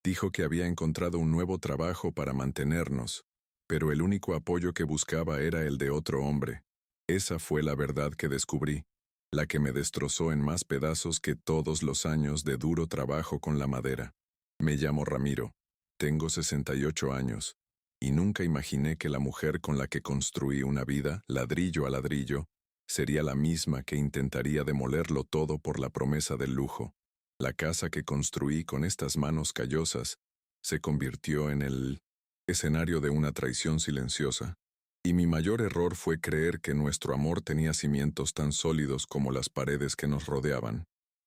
Dijo que había encontrado un nuevo trabajo para mantenernos, pero el único apoyo que buscaba era el de otro hombre. Esa fue la verdad que descubrí, la que me destrozó en más pedazos que todos los años de duro trabajo con la madera. Me llamo Ramiro, tengo 68 años, y nunca imaginé que la mujer con la que construí una vida, ladrillo a ladrillo, sería la misma que intentaría demolerlo todo por la promesa del lujo. La casa que construí con estas manos callosas se convirtió en el escenario de una traición silenciosa, y mi mayor error fue creer que nuestro amor tenía cimientos tan sólidos como las paredes que nos rodeaban.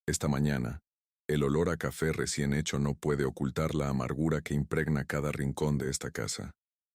Esta mañana, el olor a café recién hecho no puede ocultar la amargura que impregna cada rincón de esta casa.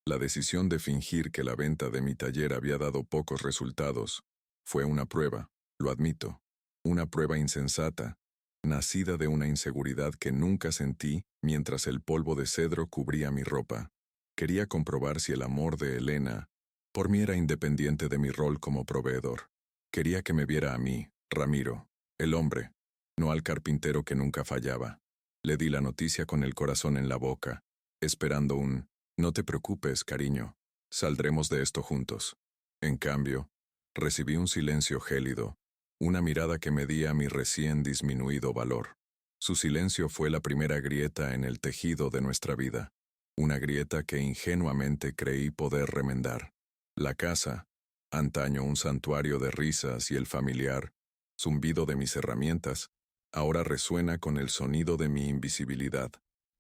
La decisión de fingir que la venta de mi taller había dado pocos resultados fue una prueba, lo admito, una prueba insensata, nacida de una inseguridad que nunca sentí mientras el polvo de cedro cubría mi ropa. Quería comprobar si el amor de Elena por mí era independiente de mi rol como proveedor. Quería que me viera a mí, Ramiro, el hombre, no al carpintero que nunca fallaba. Le di la noticia con el corazón en la boca, esperando un «No te preocupes, cariño, saldremos de esto juntos». En cambio, recibí un silencio gélido, una mirada que medía mi recién disminuido valor. Su silencio fue la primera grieta en el tejido de nuestra vida, una grieta que ingenuamente creí poder remendar. La casa, antaño un santuario de risas y el familiar zumbido de mis herramientas, ahora resuena con el sonido de mi invisibilidad.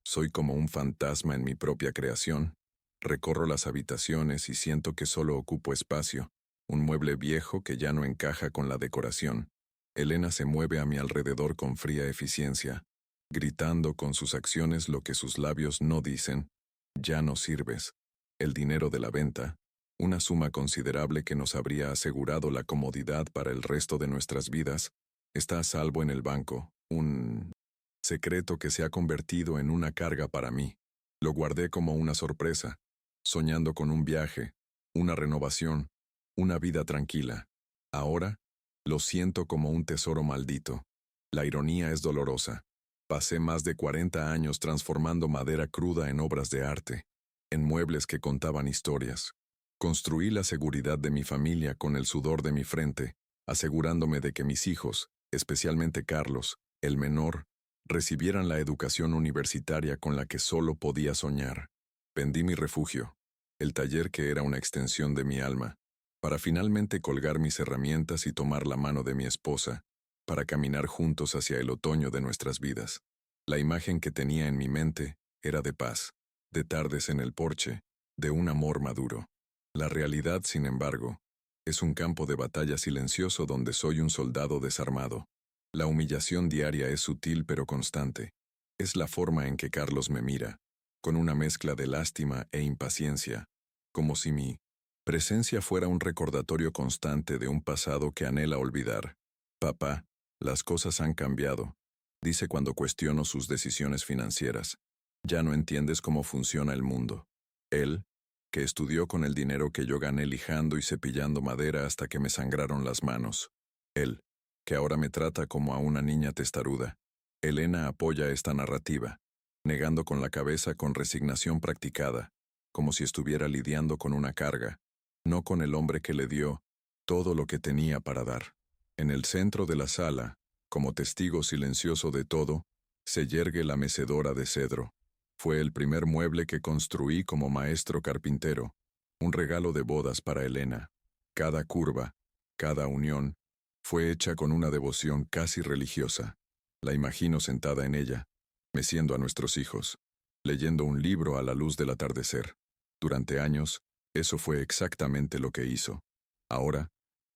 Soy como un fantasma en mi propia creación. Recorro las habitaciones y siento que solo ocupo espacio, un mueble viejo que ya no encaja con la decoración. Elena se mueve a mi alrededor con fría eficiencia, gritando con sus acciones lo que sus labios no dicen. Ya no sirves. El dinero de la venta, una suma considerable que nos habría asegurado la comodidad para el resto de nuestras vidas, está a salvo en el banco, un secreto que se ha convertido en una carga para mí. Lo guardé como una sorpresa, soñando con un viaje, una renovación, una vida tranquila. Ahora, lo siento como un tesoro maldito. La ironía es dolorosa. Pasé más de 40 años transformando madera cruda en obras de arte, en muebles que contaban historias. Construí la seguridad de mi familia con el sudor de mi frente, asegurándome de que mis hijos, especialmente Carlos, el menor, recibieran la educación universitaria con la que solo podía soñar. Vendí mi refugio, el taller que era una extensión de mi alma, para finalmente colgar mis herramientas y tomar la mano de mi esposa, para caminar juntos hacia el otoño de nuestras vidas. La imagen que tenía en mi mente era de paz, de tardes en el porche, de un amor maduro. La realidad, sin embargo, es un campo de batalla silencioso donde soy un soldado desarmado. La humillación diaria es sutil pero constante. Es la forma en que Carlos me mira, con una mezcla de lástima e impaciencia, como si mi presencia fuera un recordatorio constante de un pasado que anhela olvidar. Papá, las cosas han cambiado, dice cuando cuestiono sus decisiones financieras. Ya no entiendes cómo funciona el mundo. Él, que estudió con el dinero que yo gané lijando y cepillando madera hasta que me sangraron las manos. Él, que ahora me trata como a una niña testaruda. Elena apoya esta narrativa, negando con la cabeza con resignación practicada, como si estuviera lidiando con una carga, no con el hombre que le dio todo lo que tenía para dar. En el centro de la sala, como testigo silencioso de todo, se yergue la mecedora de cedro. Fue el primer mueble que construí como maestro carpintero, un regalo de bodas para Elena. Cada curva, cada unión, fue hecha con una devoción casi religiosa. La imagino sentada en ella, meciendo a nuestros hijos, leyendo un libro a la luz del atardecer. Durante años, eso fue exactamente lo que hizo. Ahora,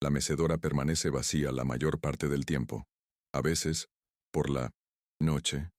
la mecedora permanece vacía la mayor parte del tiempo. A veces, por la noche,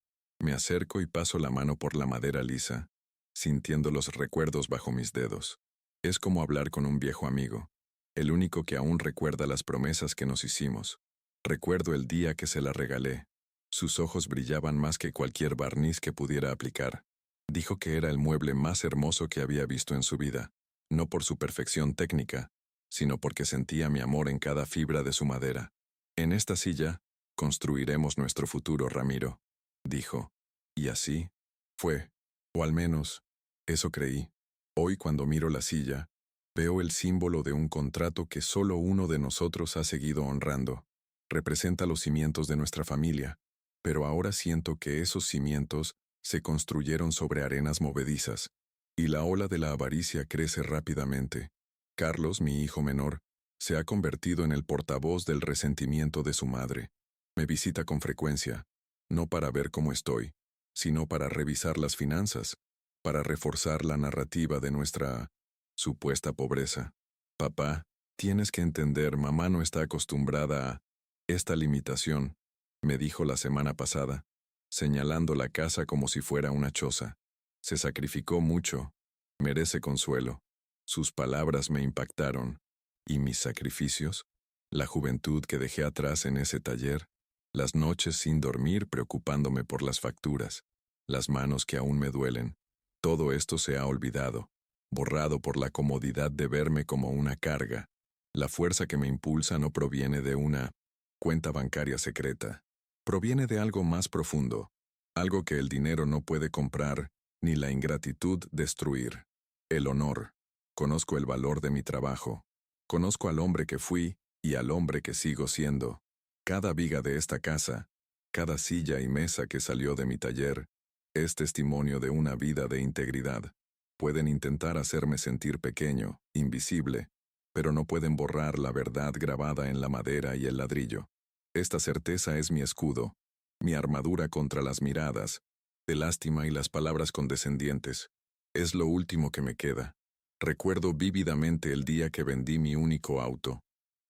me acerco y paso la mano por la madera lisa, sintiendo los recuerdos bajo mis dedos. Es como hablar con un viejo amigo, el único que aún recuerda las promesas que nos hicimos. Recuerdo el día que se la regalé. Sus ojos brillaban más que cualquier barniz que pudiera aplicar. Dijo que era el mueble más hermoso que había visto en su vida, no por su perfección técnica, sino porque sentía mi amor en cada fibra de su madera. En esta silla, construiremos nuestro futuro, Ramiro, dijo. Y así, Fue, o al menos, eso creí. Hoy cuando miro la silla, veo el símbolo de un contrato que solo uno de nosotros ha seguido honrando. Representa los cimientos de nuestra familia, pero ahora siento que esos cimientos se construyeron sobre arenas movedizas, y la ola de la avaricia crece rápidamente. Carlos, mi hijo menor, se ha convertido en el portavoz del resentimiento de su madre. Me visita con frecuencia, no para ver cómo estoy, sino para revisar las finanzas, para reforzar la narrativa de nuestra supuesta pobreza. Papá, tienes que entender, mamá no está acostumbrada a esta limitación, me dijo la semana pasada, señalando la casa como si fuera una choza. Se sacrificó mucho, merece consuelo. Sus palabras me impactaron. ¿Y mis sacrificios? La juventud que dejé atrás en ese taller, las noches sin dormir preocupándome por las facturas, las manos que aún me duelen. Todo esto se ha olvidado, borrado por la comodidad de verme como una carga. La fuerza que me impulsa no proviene de una cuenta bancaria secreta. Proviene de algo más profundo, algo que el dinero no puede comprar, ni la ingratitud destruir. El honor. Conozco el valor de mi trabajo. Conozco al hombre que fui y al hombre que sigo siendo. Cada viga de esta casa, cada silla y mesa que salió de mi taller, es testimonio de una vida de integridad. Pueden intentar hacerme sentir pequeño, invisible, pero no pueden borrar la verdad grabada en la madera y el ladrillo. Esta certeza es mi escudo, mi armadura contra las miradas, de lástima y las palabras condescendientes. Es lo último que me queda. Recuerdo vívidamente el día que vendí mi único auto,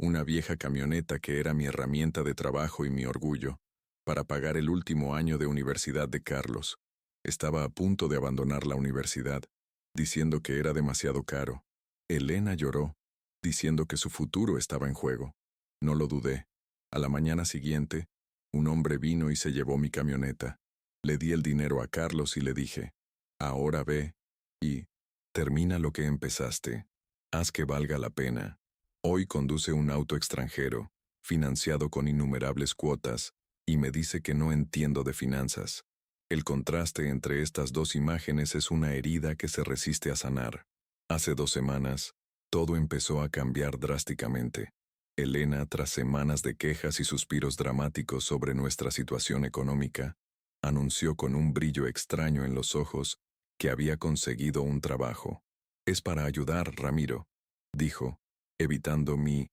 una vieja camioneta que era mi herramienta de trabajo y mi orgullo, para pagar el último año de universidad de Carlos. Estaba a punto de abandonar la universidad, diciendo que era demasiado caro. Elena lloró, diciendo que su futuro estaba en juego. No lo dudé. A la mañana siguiente, un hombre vino y se llevó mi camioneta. Le di el dinero a Carlos y le dije, ahora ve y termina lo que empezaste. Haz que valga la pena. Hoy conduce un auto extranjero, financiado con innumerables cuotas, y me dice que no entiendo de finanzas. El contraste entre estas dos imágenes es una herida que se resiste a sanar. Hace 2 semanas, todo empezó a cambiar drásticamente. Elena, tras semanas de quejas y suspiros dramáticos sobre nuestra situación económica, anunció con un brillo extraño en los ojos que había conseguido un trabajo. Es para ayudar, Ramiro, dijo, evitando mi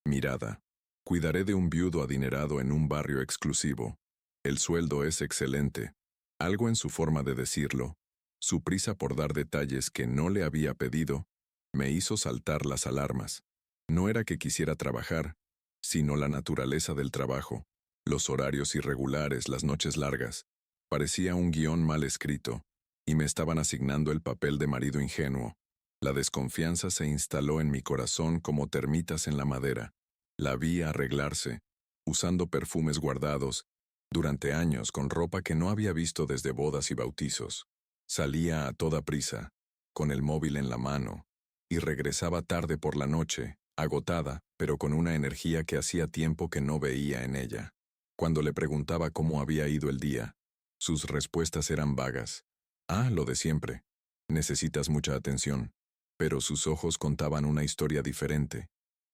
mirada. Cuidaré de un viudo adinerado en un barrio exclusivo. El sueldo es excelente. Algo en su forma de decirlo, su prisa por dar detalles que no le había pedido, me hizo saltar las alarmas. No era que quisiera trabajar, sino la naturaleza del trabajo, los horarios irregulares, las noches largas. Parecía un guión mal escrito, y me estaban asignando el papel de marido ingenuo. La desconfianza se instaló en mi corazón como termitas en la madera. La vi arreglarse, usando perfumes guardados, durante años con ropa que no había visto desde bodas y bautizos. Salía a toda prisa, con el móvil en la mano, y regresaba tarde por la noche, agotada, pero con una energía que hacía tiempo que no veía en ella. Cuando le preguntaba cómo había ido el día, sus respuestas eran vagas. Ah, lo de siempre. Necesitas mucha atención. Pero sus ojos contaban una historia diferente,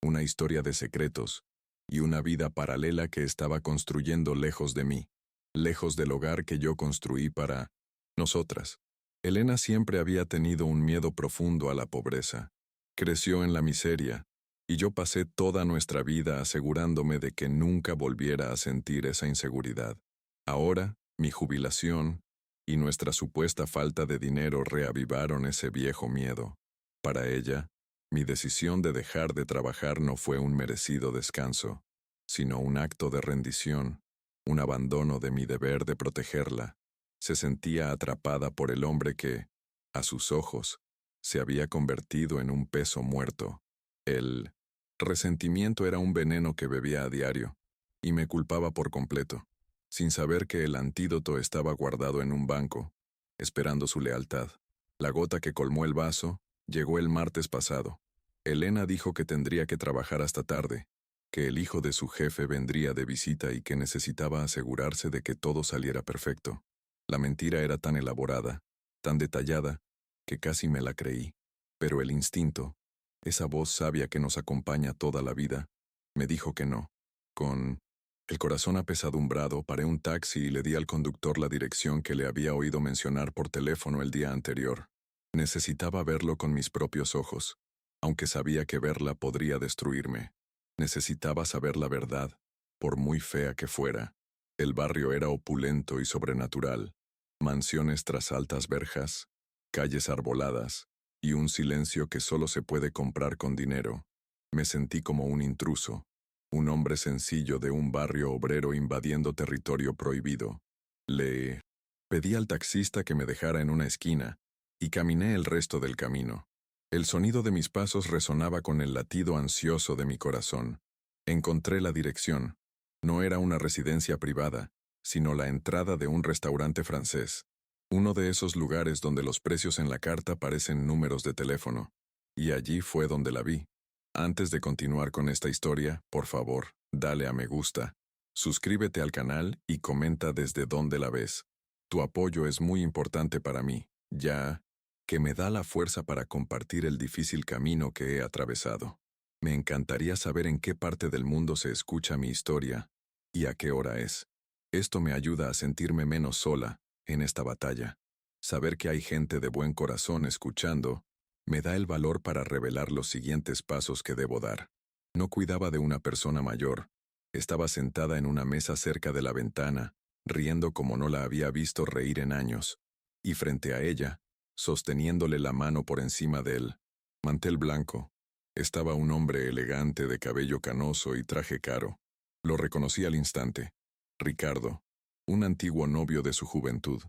una historia de secretos, y una vida paralela que estaba construyendo lejos de mí, lejos del hogar que yo construí para nosotras. Elena siempre había tenido un miedo profundo a la pobreza. Creció en la miseria, y yo pasé toda nuestra vida asegurándome de que nunca volviera a sentir esa inseguridad. Ahora, mi jubilación y nuestra supuesta falta de dinero reavivaron ese viejo miedo. Para ella, mi decisión de dejar de trabajar no fue un merecido descanso, sino un acto de rendición, un abandono de mi deber de protegerla. Se sentía atrapada por el hombre que, a sus ojos, se había convertido en un peso muerto. El resentimiento era un veneno que bebía a diario, y me culpaba por completo, sin saber que el antídoto estaba guardado en un banco, esperando su lealtad. La gota que colmó el vaso llegó el martes pasado. Elena dijo que tendría que trabajar hasta tarde, que el hijo de su jefe vendría de visita y que necesitaba asegurarse de que todo saliera perfecto. La mentira era tan elaborada, tan detallada, que casi me la creí. Pero el instinto, esa voz sabia que nos acompaña toda la vida, me dijo que no. Con el corazón apesadumbrado, paré un taxi y le di al conductor la dirección que le había oído mencionar por teléfono el día anterior. Necesitaba verlo con mis propios ojos, aunque sabía que verla podría destruirme. Necesitaba saber la verdad, por muy fea que fuera. El barrio era opulento y sobrenatural. Mansiones tras altas verjas, calles arboladas, y un silencio que solo se puede comprar con dinero. Me sentí como un intruso, un hombre sencillo de un barrio obrero invadiendo territorio prohibido. Le pedí al taxista que me dejara en una esquina, y caminé el resto del camino. El sonido de mis pasos resonaba con el latido ansioso de mi corazón. Encontré la dirección. No era una residencia privada, sino la entrada de un restaurante francés. Uno de esos lugares donde los precios en la carta parecen números de teléfono. Y allí fue donde la vi. Antes de continuar con esta historia, por favor, dale a me gusta. Suscríbete al canal y comenta desde dónde la ves. Tu apoyo es muy importante para mí, ya que me da la fuerza para compartir el difícil camino que he atravesado. Me encantaría saber en qué parte del mundo se escucha mi historia y a qué hora es. Esto me ayuda a sentirme menos sola en esta batalla. Saber que hay gente de buen corazón escuchando me da el valor para revelar los siguientes pasos que debo dar. No cuidaba de una persona mayor. Estaba sentada en una mesa cerca de la ventana, riendo como no la había visto reír en años, y frente a ella, sosteniéndole la mano por encima del mantel blanco, estaba un hombre elegante de cabello canoso y traje caro. Lo reconocí al instante. Ricardo, un antiguo novio de su juventud.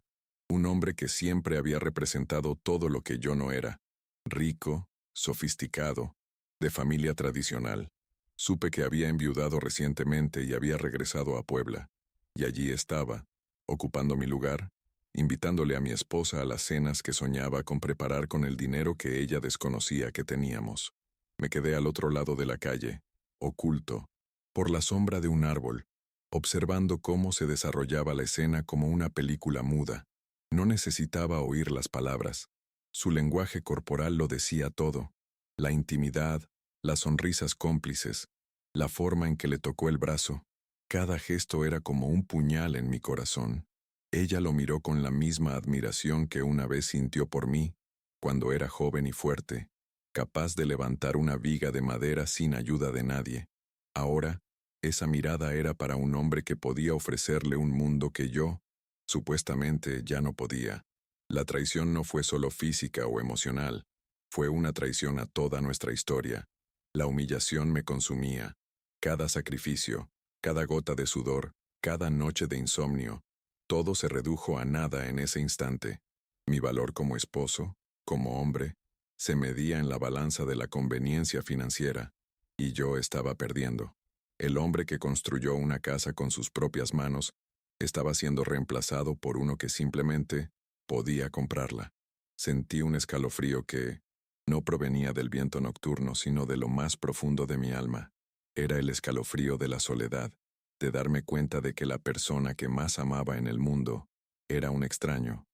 Un hombre que siempre había representado todo lo que yo no era. Rico, sofisticado, de familia tradicional. Supe que había enviudado recientemente y había regresado a Puebla. Y allí estaba, ocupando mi lugar, invitándole a mi esposa a las cenas que soñaba con preparar con el dinero que ella desconocía que teníamos. Me quedé al otro lado de la calle, oculto, por la sombra de un árbol, observando cómo se desarrollaba la escena como una película muda. No necesitaba oír las palabras. Su lenguaje corporal lo decía todo. La intimidad, las sonrisas cómplices, la forma en que le tocó el brazo. Cada gesto era como un puñal en mi corazón. Ella lo miró con la misma admiración que una vez sintió por mí, cuando era joven y fuerte, capaz de levantar una viga de madera sin ayuda de nadie. Ahora, esa mirada era para un hombre que podía ofrecerle un mundo que yo, supuestamente, ya no podía. La traición no fue solo física o emocional, fue una traición a toda nuestra historia. La humillación me consumía. Cada sacrificio, cada gota de sudor, cada noche de insomnio, todo se redujo a nada en ese instante. Mi valor como esposo, como hombre, se medía en la balanza de la conveniencia financiera, y yo estaba perdiendo. El hombre que construyó una casa con sus propias manos estaba siendo reemplazado por uno que simplemente podía comprarla. Sentí un escalofrío que no provenía del viento nocturno, sino de lo más profundo de mi alma. Era el escalofrío de la soledad, de darme cuenta de que la persona que más amaba en el mundo era un extraño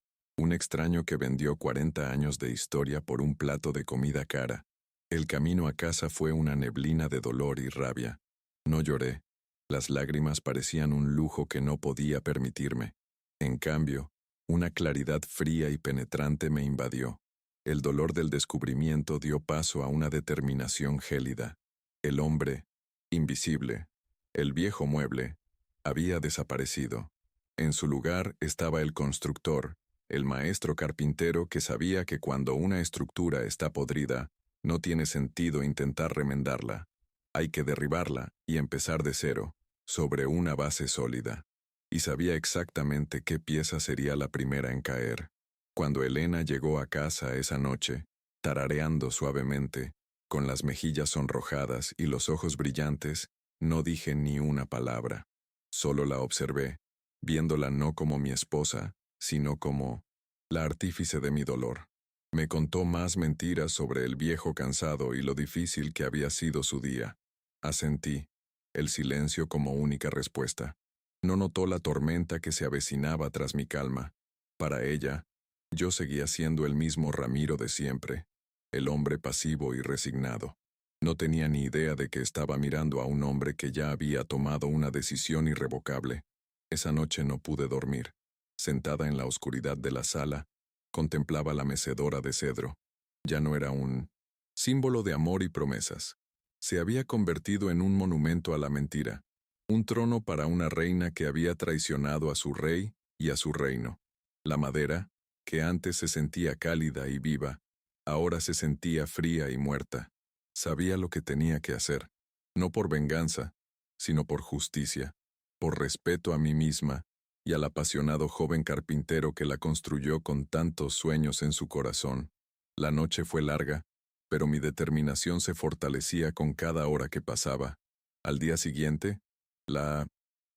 que vendió 40 años de historia por un plato de comida cara. El camino a casa fue una neblina de dolor y rabia. No lloré. Las lágrimas parecían un lujo que no podía permitirme. En cambio, una claridad fría y penetrante me invadió. El dolor del descubrimiento dio paso a una determinación gélida. El hombre, invisible, el viejo mueble, había desaparecido. En su lugar estaba el constructor, el maestro carpintero que sabía que cuando una estructura está podrida, no tiene sentido intentar remendarla. Hay que derribarla y empezar de cero, sobre una base sólida. Y sabía exactamente qué pieza sería la primera en caer. Cuando Elena llegó a casa esa noche, tarareando suavemente, con las mejillas sonrojadas y los ojos brillantes, no dije ni una palabra. Solo la observé, viéndola no como mi esposa, sino como la artífice de mi dolor. Me contó más mentiras sobre el viejo cansado y lo difícil que había sido su día. Asentí, el silencio como única respuesta. No notó la tormenta que se avecinaba tras mi calma. Para ella, yo seguía siendo el mismo Ramiro de siempre, el hombre pasivo y resignado. No tenía ni idea de que estaba mirando a un hombre que ya había tomado una decisión irrevocable. Esa noche no pude dormir. Sentada en la oscuridad de la sala, contemplaba la mecedora de cedro. Ya no era un símbolo de amor y promesas. Se había convertido en un monumento a la mentira, un trono para una reina que había traicionado a su rey y a su reino. La madera, que antes se sentía cálida y viva, ahora se sentía fría y muerta. Sabía lo que tenía que hacer, no por venganza, sino por justicia, por respeto a mí misma y al apasionado joven carpintero que la construyó con tantos sueños en su corazón. La noche fue larga, pero mi determinación se fortalecía con cada hora que pasaba. Al día siguiente,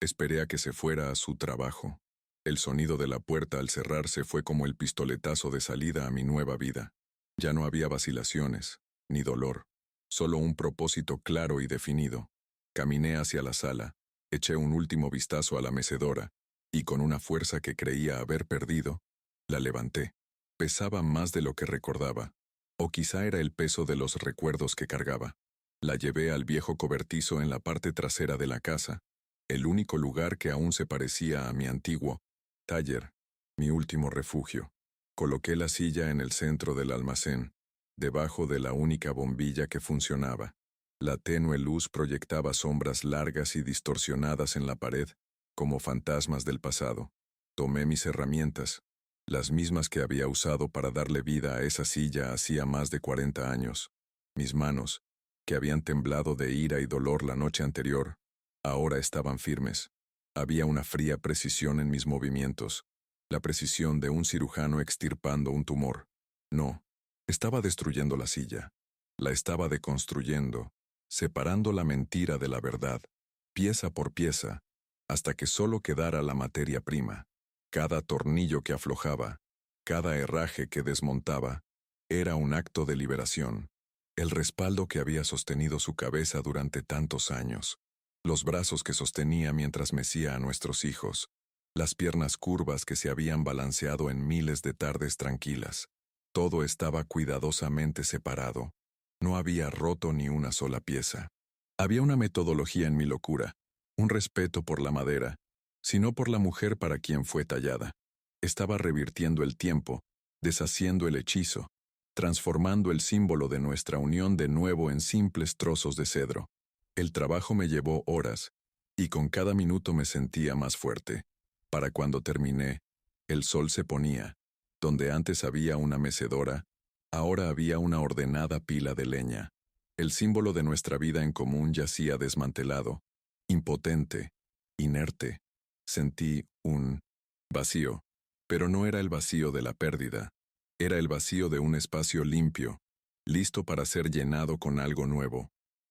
esperé a que se fuera a su trabajo. El sonido de la puerta al cerrarse fue como el pistoletazo de salida a mi nueva vida. Ya no había vacilaciones, ni dolor, solo un propósito claro y definido. Caminé hacia la sala, eché un último vistazo a la mecedora, y con una fuerza que creía haber perdido, la levanté. Pesaba más de lo que recordaba, o quizá era el peso de los recuerdos que cargaba. La llevé al viejo cobertizo en la parte trasera de la casa, el único lugar que aún se parecía a mi antiguo taller, mi último refugio. Coloqué la silla en el centro del almacén, debajo de la única bombilla que funcionaba. La tenue luz proyectaba sombras largas y distorsionadas en la pared, como fantasmas del pasado. Tomé mis herramientas, las mismas que había usado para darle vida a esa silla hacía más de 40 años. Mis manos, que habían temblado de ira y dolor la noche anterior, ahora estaban firmes. Había una fría precisión en mis movimientos, la precisión de un cirujano extirpando un tumor. No, estaba destruyendo la silla. La estaba deconstruyendo, separando la mentira de la verdad, pieza por pieza, hasta que solo quedara la materia prima. Cada tornillo que aflojaba, cada herraje que desmontaba, era un acto de liberación, el respaldo que había sostenido su cabeza durante tantos años, los brazos que sostenía mientras mecía a nuestros hijos, las piernas curvas que se habían balanceado en miles de tardes tranquilas. Todo estaba cuidadosamente separado. No había roto ni una sola pieza. Había una metodología en mi locura, un respeto por la madera, sino por la mujer para quien fue tallada. Estaba revirtiendo el tiempo, deshaciendo el hechizo, transformando el símbolo de nuestra unión de nuevo en simples trozos de cedro. El trabajo me llevó horas, y con cada minuto me sentía más fuerte. Para cuando terminé, el sol se ponía. Donde antes había una mecedora, ahora había una ordenada pila de leña. El símbolo de nuestra vida en común yacía desmantelado, impotente, inerte. Sentí un vacío, pero no era el vacío de la pérdida. Era el vacío de un espacio limpio, listo para ser llenado con algo nuevo.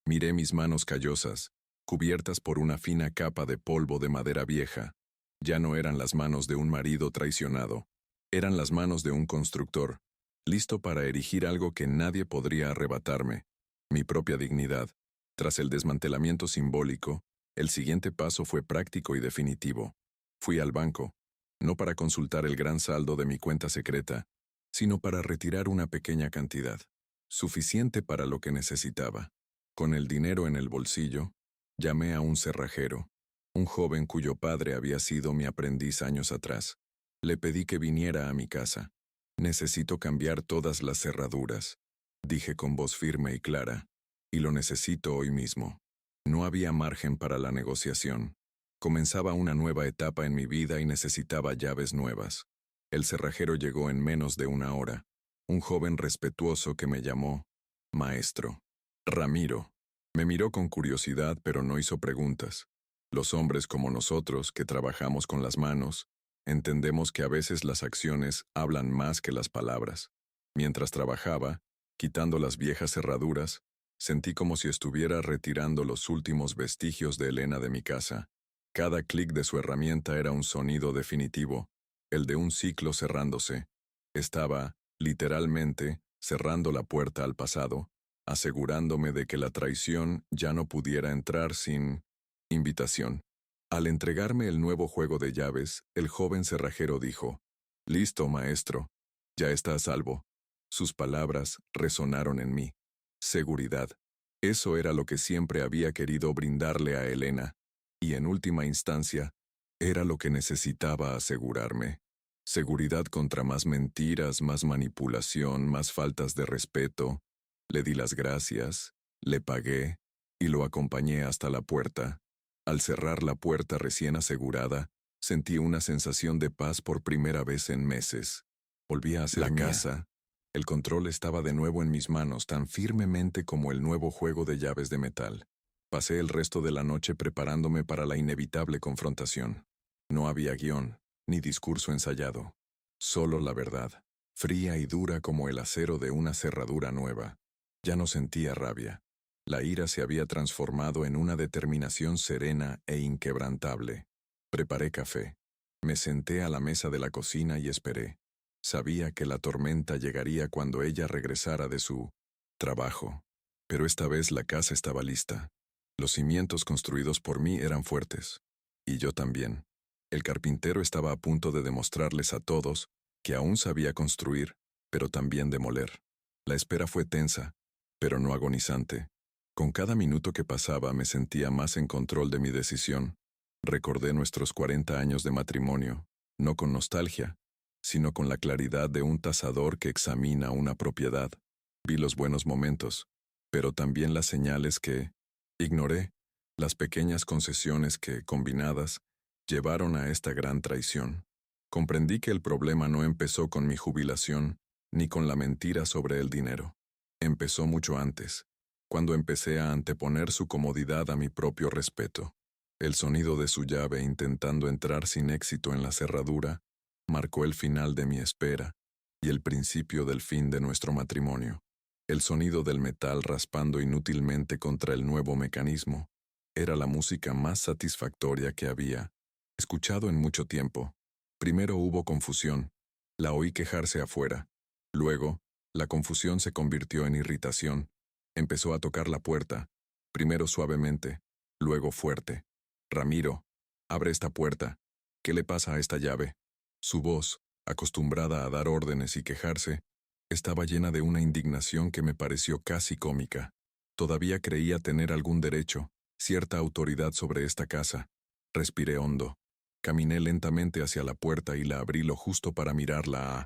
Miré mis manos callosas, cubiertas por una fina capa de polvo de madera vieja. Ya no eran las manos de un marido traicionado. Eran las manos de un constructor, listo para erigir algo que nadie podría arrebatarme, mi propia dignidad. Tras el desmantelamiento simbólico, el siguiente paso fue práctico y definitivo. Fui al banco, no para consultar el gran saldo de mi cuenta secreta, sino para retirar una pequeña cantidad, suficiente para lo que necesitaba. Con el dinero en el bolsillo, llamé a un cerrajero, un joven cuyo padre había sido mi aprendiz años atrás. Le pedí que viniera a mi casa. Necesito cambiar todas las cerraduras, dije con voz firme y clara, y lo necesito hoy mismo. No había margen para la negociación. Comenzaba una nueva etapa en mi vida y necesitaba llaves nuevas. El cerrajero llegó en menos de una hora, un joven respetuoso que me llamó maestro. Ramiro. Me miró con curiosidad, pero no hizo preguntas. Los hombres como nosotros, que trabajamos con las manos, entendemos que a veces las acciones hablan más que las palabras. Mientras trabajaba, quitando las viejas cerraduras, sentí como si estuviera retirando los últimos vestigios de Elena de mi casa. Cada clic de su herramienta era un sonido definitivo, el de un ciclo cerrándose. Estaba, literalmente, cerrando la puerta al pasado, asegurándome de que la traición ya no pudiera entrar sin invitación. Al entregarme el nuevo juego de llaves, el joven cerrajero dijo, Listo, maestro. Ya está a salvo. Sus palabras resonaron en mí. Seguridad. Eso era lo que siempre había querido brindarle a Elena. Y en última instancia, era lo que necesitaba asegurarme. Seguridad contra más mentiras, más manipulación, más faltas de respeto. Le di las gracias, le pagué, y lo acompañé hasta la puerta. Al cerrar la puerta recién asegurada, sentí una sensación de paz por primera vez en meses. Volví a la casa. El control estaba de nuevo en mis manos tan firmemente como el nuevo juego de llaves de metal. Pasé el resto de la noche preparándome para la inevitable confrontación. No había guión, ni discurso ensayado. Solo la verdad, fría y dura como el acero de una cerradura nueva. Ya no sentía rabia. La ira se había transformado en una determinación serena e inquebrantable. Preparé café. Me senté a la mesa de la cocina y esperé. Sabía que la tormenta llegaría cuando ella regresara de su trabajo. Pero esta vez la casa estaba lista. Los cimientos construidos por mí eran fuertes. Y yo también. El carpintero estaba a punto de demostrarles a todos que aún sabía construir, pero también demoler. La espera fue tensa, pero no agonizante. Con cada minuto que pasaba me sentía más en control de mi decisión. Recordé nuestros 40 años de matrimonio, no con nostalgia, sino con la claridad de un tasador que examina una propiedad. Vi los buenos momentos, pero también las señales que ignoré, las pequeñas concesiones que, combinadas, llevaron a esta gran traición. Comprendí que el problema no empezó con mi jubilación, ni con la mentira sobre el dinero. Empezó mucho antes, cuando empecé a anteponer su comodidad a mi propio respeto. El sonido de su llave intentando entrar sin éxito en la cerradura marcó el final de mi espera y el principio del fin de nuestro matrimonio. El sonido del metal raspando inútilmente contra el nuevo mecanismo era la música más satisfactoria que había escuchado en mucho tiempo. Primero hubo confusión. La oí quejarse afuera. Luego, la confusión se convirtió en irritación. Empezó a tocar la puerta, primero suavemente, luego fuerte. «Ramiro, abre esta puerta. ¿Qué le pasa a esta llave?» Su voz, acostumbrada a dar órdenes y quejarse, estaba llena de una indignación que me pareció casi cómica. Todavía creía tener algún derecho, cierta autoridad sobre esta casa. Respiré hondo. Caminé lentamente hacia la puerta y la abrí lo justo para mirarla a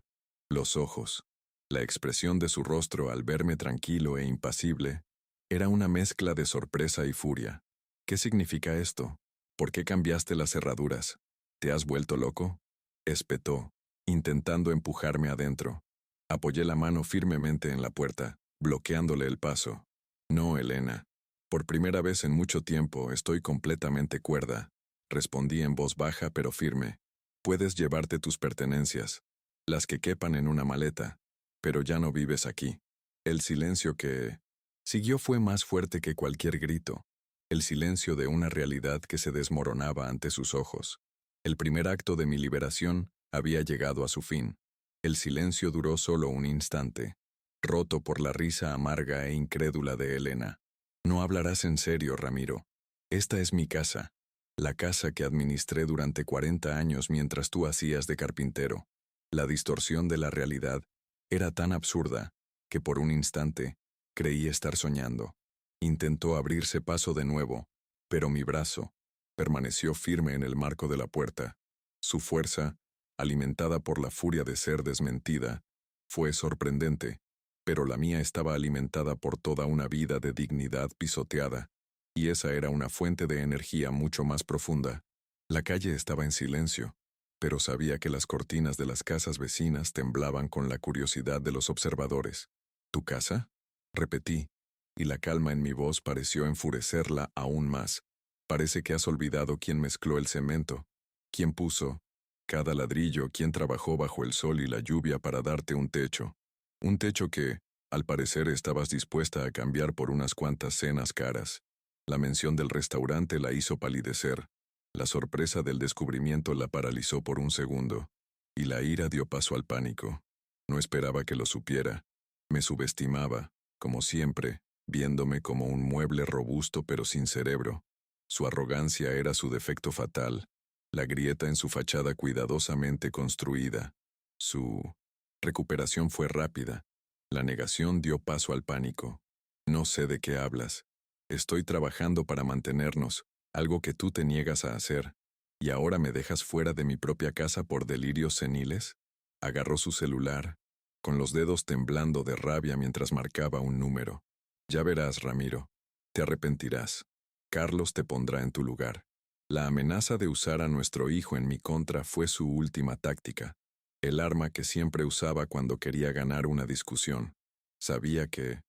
los ojos. La expresión de su rostro al verme tranquilo e impasible era una mezcla de sorpresa y furia. «¿Qué significa esto? ¿Por qué cambiaste las cerraduras? ¿Te has vuelto loco?», espetó, intentando empujarme adentro. Apoyé la mano firmemente en la puerta, bloqueándole el paso. «No, Elena. Por primera vez en mucho tiempo estoy completamente cuerda», respondí en voz baja pero firme. «Puedes llevarte tus pertenencias, las que quepan en una maleta, pero ya no vives aquí». El silencio que siguió fue más fuerte que cualquier grito, el silencio de una realidad que se desmoronaba ante sus ojos. El primer acto de mi liberación había llegado a su fin. El silencio duró solo un instante, roto por la risa amarga e incrédula de Elena. «No hablarás en serio, Ramiro. Esta es mi casa, la casa que administré durante 40 años mientras tú hacías de carpintero». La distorsión de la realidad era tan absurda que por un instante creí estar soñando. Intentó abrirse paso de nuevo, pero mi brazo permaneció firme en el marco de la puerta. Su fuerza, alimentada por la furia de ser desmentida, fue sorprendente, pero la mía estaba alimentada por toda una vida de dignidad pisoteada, y esa era una fuente de energía mucho más profunda. La calle estaba en silencio, pero sabía que las cortinas de las casas vecinas temblaban con la curiosidad de los observadores. «¿Tu casa?», repetí, y la calma en mi voz pareció enfurecerla aún más. «Parece que has olvidado quién mezcló el cemento, quién puso cada ladrillo, quién trabajó bajo el sol y la lluvia para darte un techo. Un techo que, al parecer, estabas dispuesta a cambiar por unas cuantas cenas caras». La mención del restaurante la hizo palidecer. La sorpresa del descubrimiento la paralizó por un segundo, y la ira dio paso al pánico. No esperaba que lo supiera. Me subestimaba, como siempre, viéndome como un mueble robusto pero sin cerebro. Su arrogancia era su defecto fatal, la grieta en su fachada cuidadosamente construida. Su recuperación fue rápida. La negación dio paso al pánico. No sé de qué hablas. Estoy trabajando para mantenernos, algo que tú te niegas a hacer. ¿Y ahora me dejas fuera de mi propia casa por delirios seniles? Agarró su celular, con los dedos temblando de rabia mientras marcaba un número. Ya verás, Ramiro. Te arrepentirás. Carlos te pondrá en tu lugar. La amenaza de usar a nuestro hijo en mi contra fue su última táctica, el arma que siempre usaba cuando quería ganar una discusión. Sabía que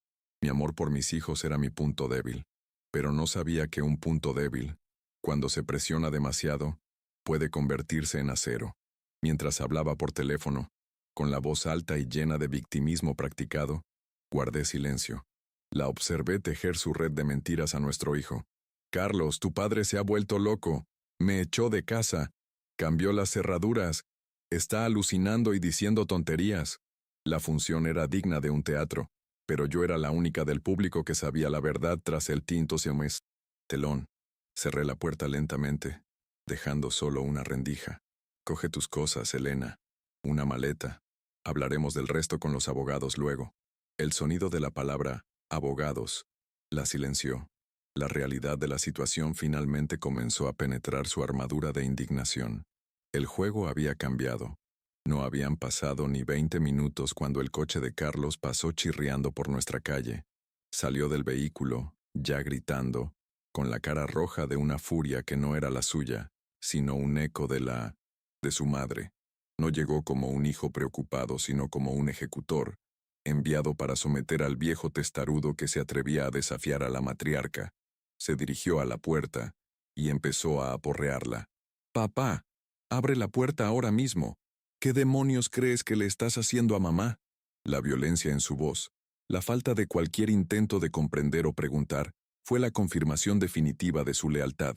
mi amor por mis hijos era mi punto débil, pero no sabía que un punto débil, cuando se presiona demasiado, puede convertirse en acero. Mientras hablaba por teléfono, con la voz alta y llena de victimismo practicado, guardé silencio. La observé tejer su red de mentiras a nuestro hijo. Carlos, tu padre se ha vuelto loco. Me echó de casa. Cambió las cerraduras. Está alucinando y diciendo tonterías. La función era digna de un teatro, pero yo era la única del público que sabía la verdad tras el tinto telón. Cerré la puerta lentamente, dejando solo una rendija. Coge tus cosas, Elena. Una maleta. Hablaremos del resto con los abogados luego. El sonido de la palabra abogados la silenció. La realidad de la situación finalmente comenzó a penetrar su armadura de indignación. El juego había cambiado. No habían pasado ni 20 minutos cuando el coche de Carlos pasó chirriando por nuestra calle. Salió del vehículo, ya gritando, con la cara roja de una furia que no era la suya, sino un eco de su madre. No llegó como un hijo preocupado, sino como un ejecutor, enviado para someter al viejo testarudo que se atrevía a desafiar a la matriarca. Se dirigió a la puerta y empezó a aporrearla. «Papá, abre la puerta ahora mismo. ¿Qué demonios crees que le estás haciendo a mamá?» La violencia en su voz, la falta de cualquier intento de comprender o preguntar, fue la confirmación definitiva de su lealtad.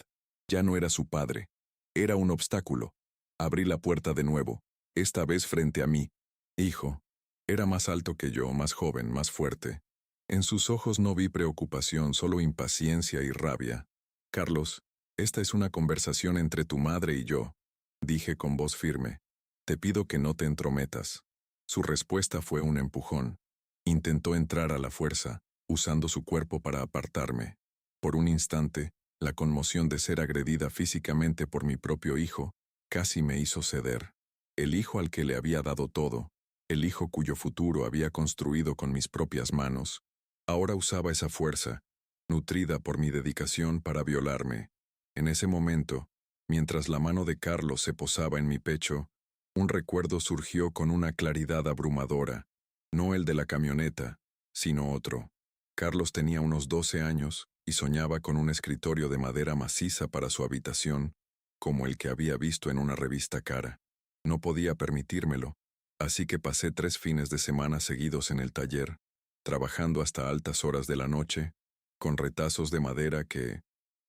Ya no era su padre. Era un obstáculo. Abrí la puerta de nuevo, esta vez frente a mí. Hijo. Era más alto que yo, más joven, más fuerte. En sus ojos no vi preocupación, solo impaciencia y rabia. «Carlos, esta es una conversación entre tu madre y yo», dije con voz firme. «Te pido que no te entrometas». Su respuesta fue un empujón. Intentó entrar a la fuerza, usando su cuerpo para apartarme. Por un instante, la conmoción de ser agredida físicamente por mi propio hijo casi me hizo ceder. El hijo al que le había dado todo, el hijo cuyo futuro había construido con mis propias manos, ahora usaba esa fuerza, nutrida por mi dedicación, para violarme. En ese momento, mientras la mano de Carlos se posaba en mi pecho, un recuerdo surgió con una claridad abrumadora, no el de la camioneta, sino otro. Carlos tenía unos 12 años y soñaba con un escritorio de madera maciza para su habitación, como el que había visto en una revista cara. No podía permitírmelo, así que pasé 3 fines de semana seguidos en el taller, trabajando hasta altas horas de la noche, con retazos de madera que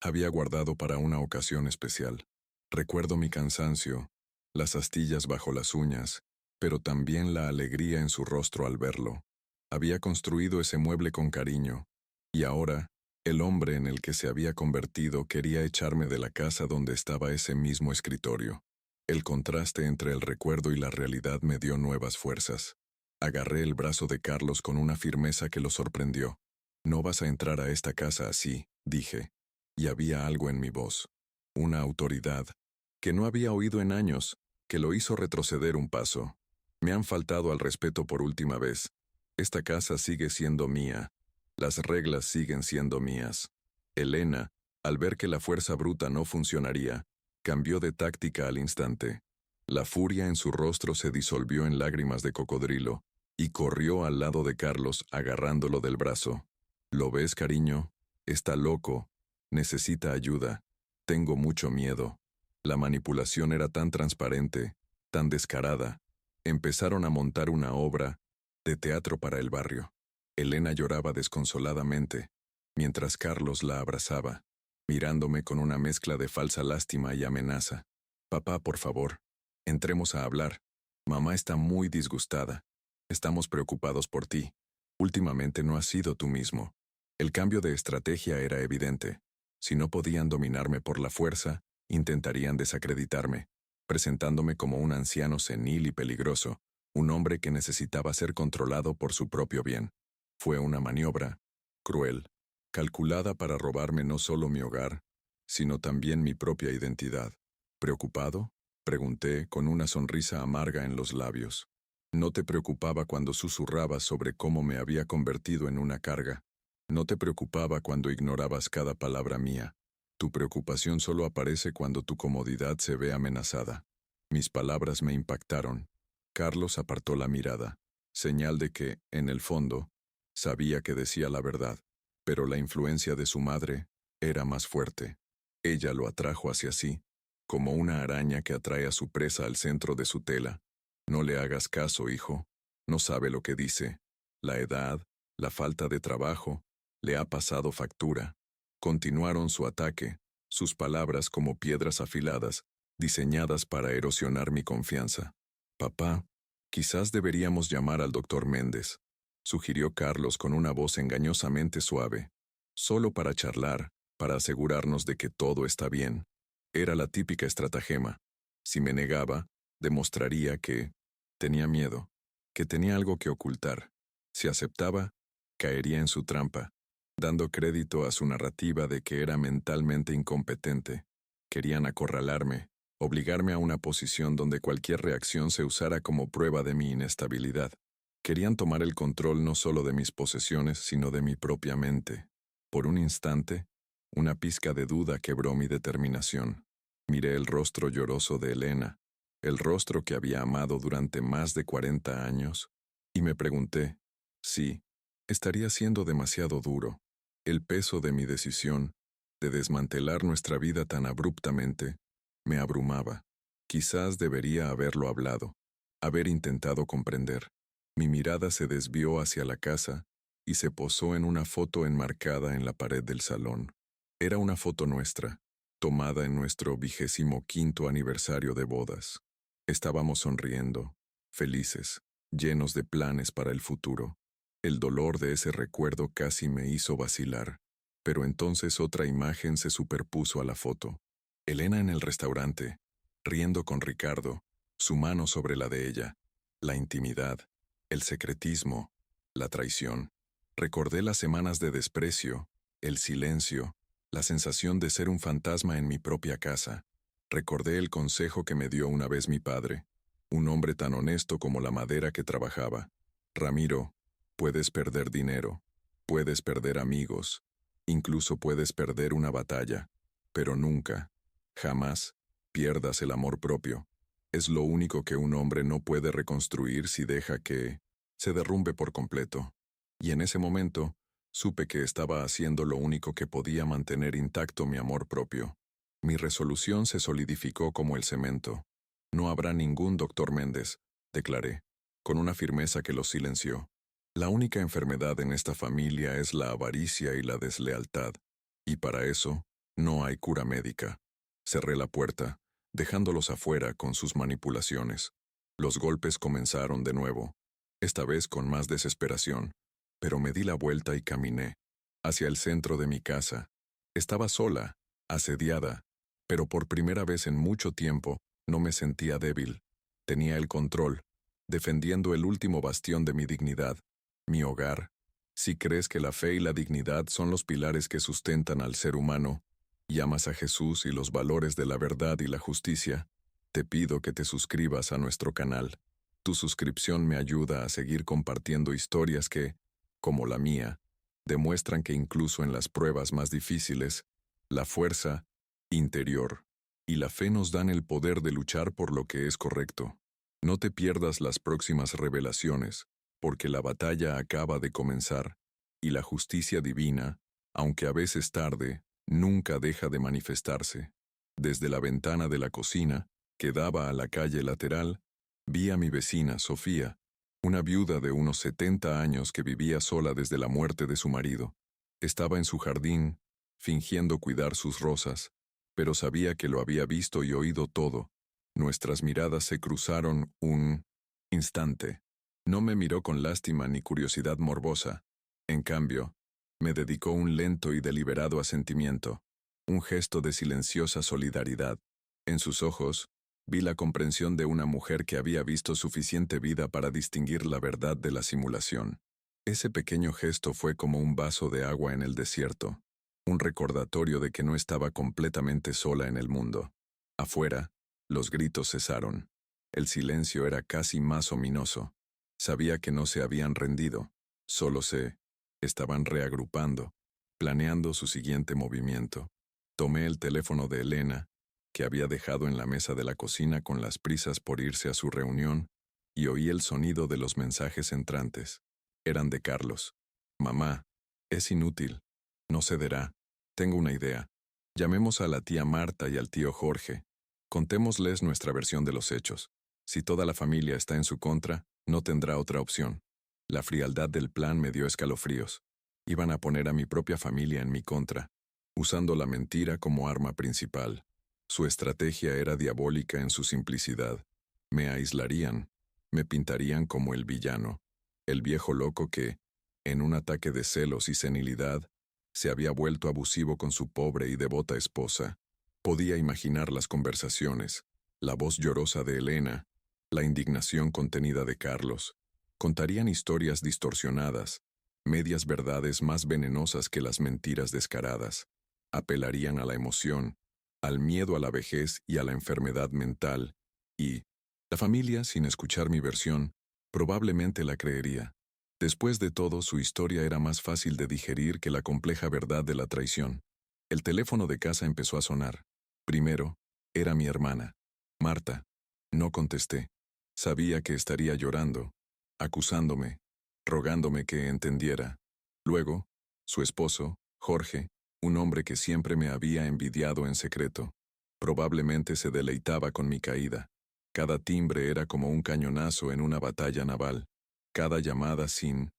había guardado para una ocasión especial. Recuerdo mi cansancio, las astillas bajo las uñas, pero también la alegría en su rostro al verlo. Había construido ese mueble con cariño, y ahora, el hombre en el que se había convertido quería echarme de la casa donde estaba ese mismo escritorio. El contraste entre el recuerdo y la realidad me dio nuevas fuerzas. Agarré el brazo de Carlos con una firmeza que lo sorprendió. «No vas a entrar a esta casa así», dije, y había algo en mi voz, una autoridad, que no había oído en años, que lo hizo retroceder un paso. «Me han faltado al respeto por última vez. Esta casa sigue siendo mía. Las reglas siguen siendo mías». Elena, al ver que la fuerza bruta no funcionaría, cambió de táctica al instante. La furia en su rostro se disolvió en lágrimas de cocodrilo, y corrió al lado de Carlos agarrándolo del brazo. «¿Lo ves, cariño? Está loco. Necesita ayuda. Tengo mucho miedo». La manipulación era tan transparente, tan descarada. Empezaron a montar una obra de teatro para el barrio. Elena lloraba desconsoladamente, mientras Carlos la abrazaba, mirándome con una mezcla de falsa lástima y amenaza. «Papá, por favor, entremos a hablar. Mamá está muy disgustada. Estamos preocupados por ti. Últimamente no has sido tú mismo». El cambio de estrategia era evidente. Si no podían dominarme por la fuerza, intentarían desacreditarme, presentándome como un anciano senil y peligroso, un hombre que necesitaba ser controlado por su propio bien. Fue una maniobra cruel, calculada para robarme no solo mi hogar, sino también mi propia identidad. ¿Preocupado?, pregunté con una sonrisa amarga en los labios. No te preocupaba cuando susurrabas sobre cómo me había convertido en una carga. No te preocupaba cuando ignorabas cada palabra mía. Tu preocupación solo aparece cuando tu comodidad se ve amenazada. Mis palabras me impactaron. Carlos apartó la mirada, señal de que, en el fondo, sabía que decía la verdad, pero la influencia de su madre era más fuerte. Ella lo atrajo hacia sí, como una araña que atrae a su presa al centro de su tela. No le hagas caso, hijo. No sabe lo que dice. La edad, la falta de trabajo, le ha pasado factura. Continuaron su ataque, sus palabras como piedras afiladas, diseñadas para erosionar mi confianza. Papá, quizás deberíamos llamar al doctor Méndez, sugirió Carlos con una voz engañosamente suave. Solo para charlar, para asegurarnos de que todo está bien. Era la típica estratagema. Si me negaba, demostraría que tenía miedo, que tenía algo que ocultar. Si aceptaba, caería en su trampa, dando crédito a su narrativa de que era mentalmente incompetente. Querían acorralarme, obligarme a una posición donde cualquier reacción se usara como prueba de mi inestabilidad. Querían tomar el control no solo de mis posesiones, sino de mi propia mente. Por un instante, una pizca de duda quebró mi determinación. Miré el rostro lloroso de Elena, el rostro que había amado durante más de 40 años, y me pregunté, sí, estaría siendo demasiado duro. El peso de mi decisión, de desmantelar nuestra vida tan abruptamente, me abrumaba. Quizás debería haberlo hablado, haber intentado comprender. Mi mirada se desvió hacia la casa y se posó en una foto enmarcada en la pared del salón. Era una foto nuestra, tomada en nuestro 25º aniversario de bodas. Estábamos sonriendo, felices, llenos de planes para el futuro. El dolor de ese recuerdo casi me hizo vacilar, pero entonces otra imagen se superpuso a la foto. Elena en el restaurante, riendo con Ricardo, su mano sobre la de ella. La intimidad, el secretismo, la traición. Recordé las semanas de desprecio, el silencio, la sensación de ser un fantasma en mi propia casa. Recordé el consejo que me dio una vez mi padre, un hombre tan honesto como la madera que trabajaba. Ramiro, puedes perder dinero, puedes perder amigos, incluso puedes perder una batalla, pero nunca, jamás, pierdas el amor propio. Es lo único que un hombre no puede reconstruir si deja que se derrumbe por completo. Y en ese momento, supe que estaba haciendo lo único que podía mantener intacto mi amor propio. Mi resolución se solidificó como el cemento. No habrá ningún doctor Méndez, declaré, con una firmeza que lo silenció. La única enfermedad en esta familia es la avaricia y la deslealtad, y para eso no hay cura médica. Cerré la puerta, dejándolos afuera con sus manipulaciones. Los golpes comenzaron de nuevo, esta vez con más desesperación, pero me di la vuelta y caminé hacia el centro de mi casa. Estaba sola, asediada, pero por primera vez en mucho tiempo no me sentía débil. Tenía el control, defendiendo el último bastión de mi dignidad, mi hogar. Si crees que la fe y la dignidad son los pilares que sustentan al ser humano, y amas a Jesús y los valores de la verdad y la justicia, te pido que te suscribas a nuestro canal. Tu suscripción me ayuda a seguir compartiendo historias que, como la mía, demuestran que incluso en las pruebas más difíciles, la fuerza interior y la fe nos dan el poder de luchar por lo que es correcto. No te pierdas las próximas revelaciones, porque la batalla acaba de comenzar, y la justicia divina, aunque a veces tarde, nunca deja de manifestarse. Desde la ventana de la cocina, que daba a la calle lateral, vi a mi vecina, Sofía, una viuda de unos 70 años que vivía sola desde la muerte de su marido. Estaba en su jardín, fingiendo cuidar sus rosas, pero sabía que lo había visto y oído todo. Nuestras miradas se cruzaron un instante. No me miró con lástima ni curiosidad morbosa. En cambio, me dedicó un lento y deliberado asentimiento, un gesto de silenciosa solidaridad. En sus ojos, Vi la comprensión de una mujer que había visto suficiente vida para distinguir la verdad de la simulación. Ese pequeño gesto fue como un vaso de agua en el desierto, un recordatorio de que no estaba completamente sola en el mundo. Afuera, los gritos cesaron. El silencio era casi más ominoso. Sabía que no se habían rendido, solo estaban reagrupando, planeando su siguiente movimiento. Tomé el teléfono de Elena, que había dejado en la mesa de la cocina con las prisas por irse a su reunión, y oí el sonido de los mensajes entrantes. Eran de Carlos. Mamá, es inútil. No cederá. Tengo una idea. Llamemos a la tía Marta y al tío Jorge. Contémosles nuestra versión de los hechos. Si toda la familia está en su contra, no tendrá otra opción. La frialdad del plan me dio escalofríos. Iban a poner a mi propia familia en mi contra, usando la mentira como arma principal. Su estrategia era diabólica en su simplicidad. Me aislarían, me pintarían como el villano, el viejo loco que, en un ataque de celos y senilidad, se había vuelto abusivo con su pobre y devota esposa. Podía imaginar las conversaciones, la voz llorosa de Elena, la indignación contenida de Carlos. Contarían historias distorsionadas, medias verdades más venenosas que las mentiras descaradas. Apelarían a la emoción, al miedo a la vejez y a la enfermedad mental, y la familia, sin escuchar mi versión, probablemente la creería. Después de todo, su historia era más fácil de digerir que la compleja verdad de la traición. El teléfono de casa empezó a sonar. Primero, era mi hermana, Marta. No contesté. Sabía que estaría llorando, acusándome, rogándome que entendiera. Luego, su esposo, Jorge, un hombre que siempre me había envidiado en secreto. Probablemente se deleitaba con mi caída. Cada timbre era como un cañonazo en una batalla naval. Cada llamada sin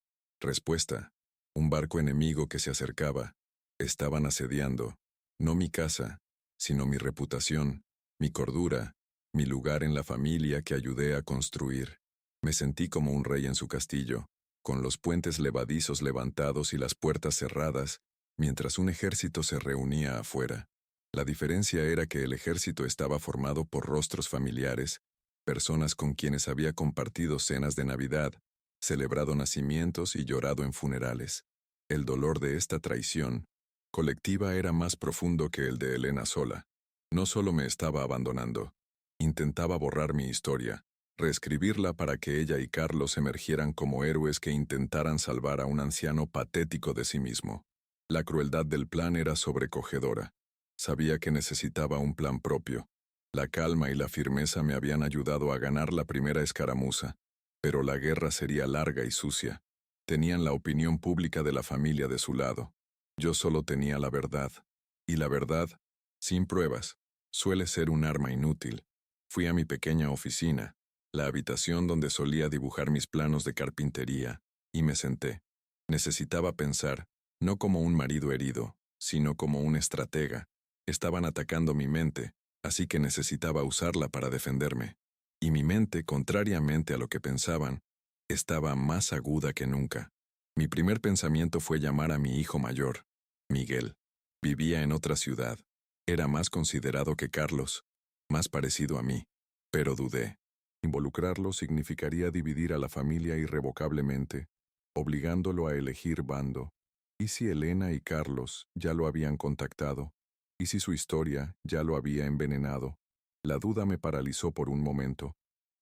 respuesta. Un barco enemigo que se acercaba. Estaban asediando, no mi casa, sino mi reputación, mi cordura, mi lugar en la familia que ayudé a construir. Me sentí como un rey en su castillo, con los puentes levadizos levantados y las puertas cerradas, mientras un ejército se reunía afuera. La diferencia era que el ejército estaba formado por rostros familiares, personas con quienes había compartido cenas de Navidad, celebrado nacimientos y llorado en funerales. El dolor de esta traición colectiva era más profundo que el de Elena sola. No solo me estaba abandonando, intentaba borrar mi historia, reescribirla para que ella y Carlos emergieran como héroes que intentaran salvar a un anciano patético de sí mismo. La crueldad del plan era sobrecogedora. Sabía que necesitaba un plan propio. La calma y la firmeza me habían ayudado a ganar la primera escaramuza, pero la guerra sería larga y sucia. Tenían la opinión pública de la familia de su lado. Yo solo tenía la verdad. Y la verdad, sin pruebas, suele ser un arma inútil. Fui a mi pequeña oficina, la habitación donde solía dibujar mis planos de carpintería, y me senté. Necesitaba pensar, no como un marido herido, sino como un estratega. Estaban atacando mi mente, así que necesitaba usarla para defenderme. Y mi mente, contrariamente a lo que pensaban, estaba más aguda que nunca. Mi primer pensamiento fue llamar a mi hijo mayor, Miguel. Vivía en otra ciudad. Era más considerado que Carlos, más parecido a mí. Pero dudé. Involucrarlo significaría dividir a la familia irrevocablemente, obligándolo a elegir bando. ¿Y si Elena y Carlos ya lo habían contactado? ¿Y si su historia ya lo había envenenado? La duda me paralizó por un momento.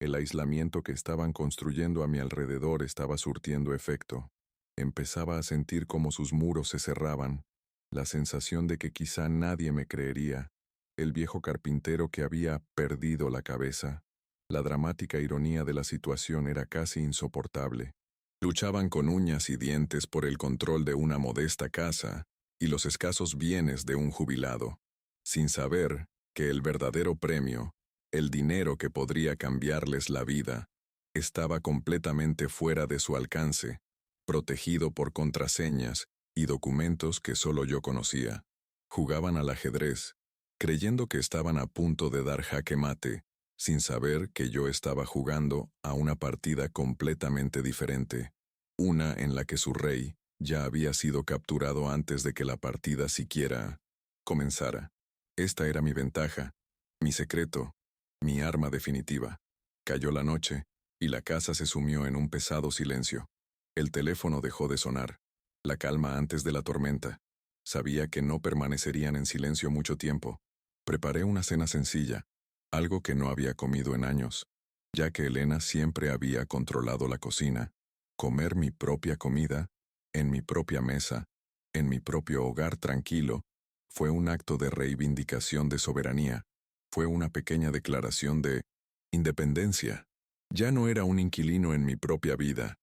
El aislamiento que estaban construyendo a mi alrededor estaba surtiendo efecto. Empezaba a sentir como sus muros se cerraban, la sensación de que quizá nadie me creería, el viejo carpintero que había perdido la cabeza. La dramática ironía de la situación era casi insoportable. Luchaban con uñas y dientes por el control de una modesta casa y los escasos bienes de un jubilado, sin saber que el verdadero premio, el dinero que podría cambiarles la vida, estaba completamente fuera de su alcance, protegido por contraseñas y documentos que solo yo conocía. Jugaban al ajedrez, creyendo que estaban a punto de dar jaque mate, sin saber que yo estaba jugando a una partida completamente diferente, una en la que su rey ya había sido capturado antes de que la partida siquiera comenzara. Esta era mi ventaja, mi secreto, mi arma definitiva. Cayó la noche, y la casa se sumió en un pesado silencio. El teléfono dejó de sonar. La calma antes de la tormenta. Sabía que no permanecerían en silencio mucho tiempo. Preparé una cena sencilla, algo que no había comido en años, ya que Elena siempre había controlado la cocina. Comer mi propia comida, en mi propia mesa, en mi propio hogar tranquilo, fue un acto de reivindicación de soberanía. Fue una pequeña declaración de independencia. Ya no era un inquilino en mi propia vida.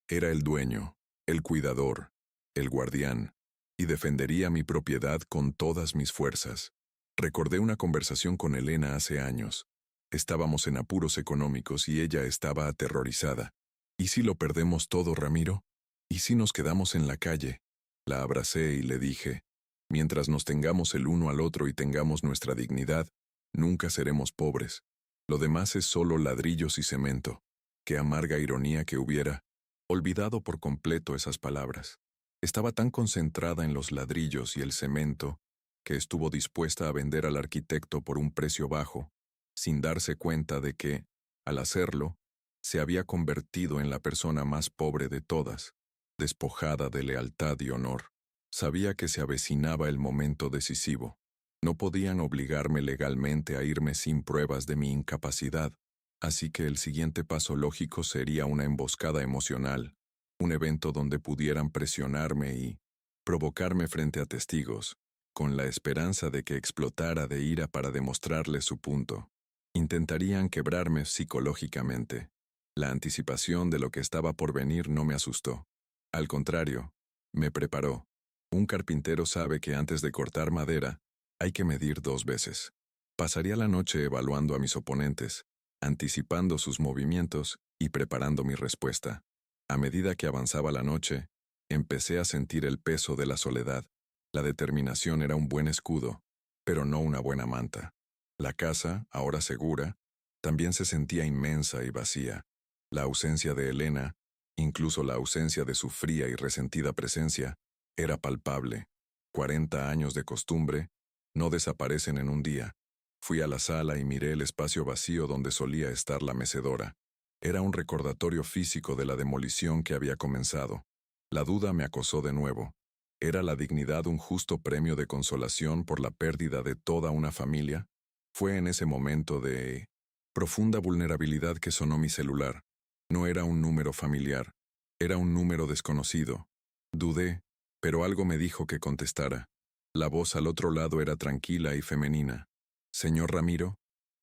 Era el dueño, el cuidador, el guardián, y defendería mi propiedad con todas mis fuerzas. Recordé una conversación con Elena hace años. Estábamos en apuros económicos y ella estaba aterrorizada. ¿Y si lo perdemos todo, Ramiro? ¿Y si nos quedamos en la calle? La abracé y le dije, mientras nos tengamos el uno al otro y tengamos nuestra dignidad, nunca seremos pobres. Lo demás es solo ladrillos y cemento. Qué amarga ironía que hubiera olvidado por completo esas palabras. Estaba tan concentrada en los ladrillos y el cemento que estuvo dispuesta a vender al arquitecto por un precio bajo, sin darse cuenta de que, al hacerlo, se había convertido en la persona más pobre de todas, despojada de lealtad y honor. Sabía que se avecinaba el momento decisivo. No podían obligarme legalmente a irme sin pruebas de mi incapacidad, así que el siguiente paso lógico sería una emboscada emocional, un evento donde pudieran presionarme y provocarme frente a testigos, con la esperanza de que explotara de ira para demostrarles su punto. Intentarían quebrarme psicológicamente. La anticipación de lo que estaba por venir no me asustó. Al contrario, me preparó. Un carpintero sabe que antes de cortar madera, hay que medir 2 veces. Pasaría la noche evaluando a mis oponentes, anticipando sus movimientos y preparando mi respuesta. A medida que avanzaba la noche, empecé a sentir el peso de la soledad. La determinación era un buen escudo, pero no una buena manta. La casa, ahora segura, también se sentía inmensa y vacía. La ausencia de Elena, incluso la ausencia de su fría y resentida presencia, era palpable. 40 años de costumbre no desaparecen en un día. Fui a la sala y miré el espacio vacío donde solía estar la mecedora. Era un recordatorio físico de la demolición que había comenzado. La duda me acosó de nuevo. ¿Era la dignidad un justo premio de consolación por la pérdida de toda una familia? Fue en ese momento de profunda vulnerabilidad que sonó mi celular. No era un número familiar, era un número desconocido. Dudé, pero algo me dijo que contestara. La voz al otro lado era tranquila y femenina. Señor Ramiro,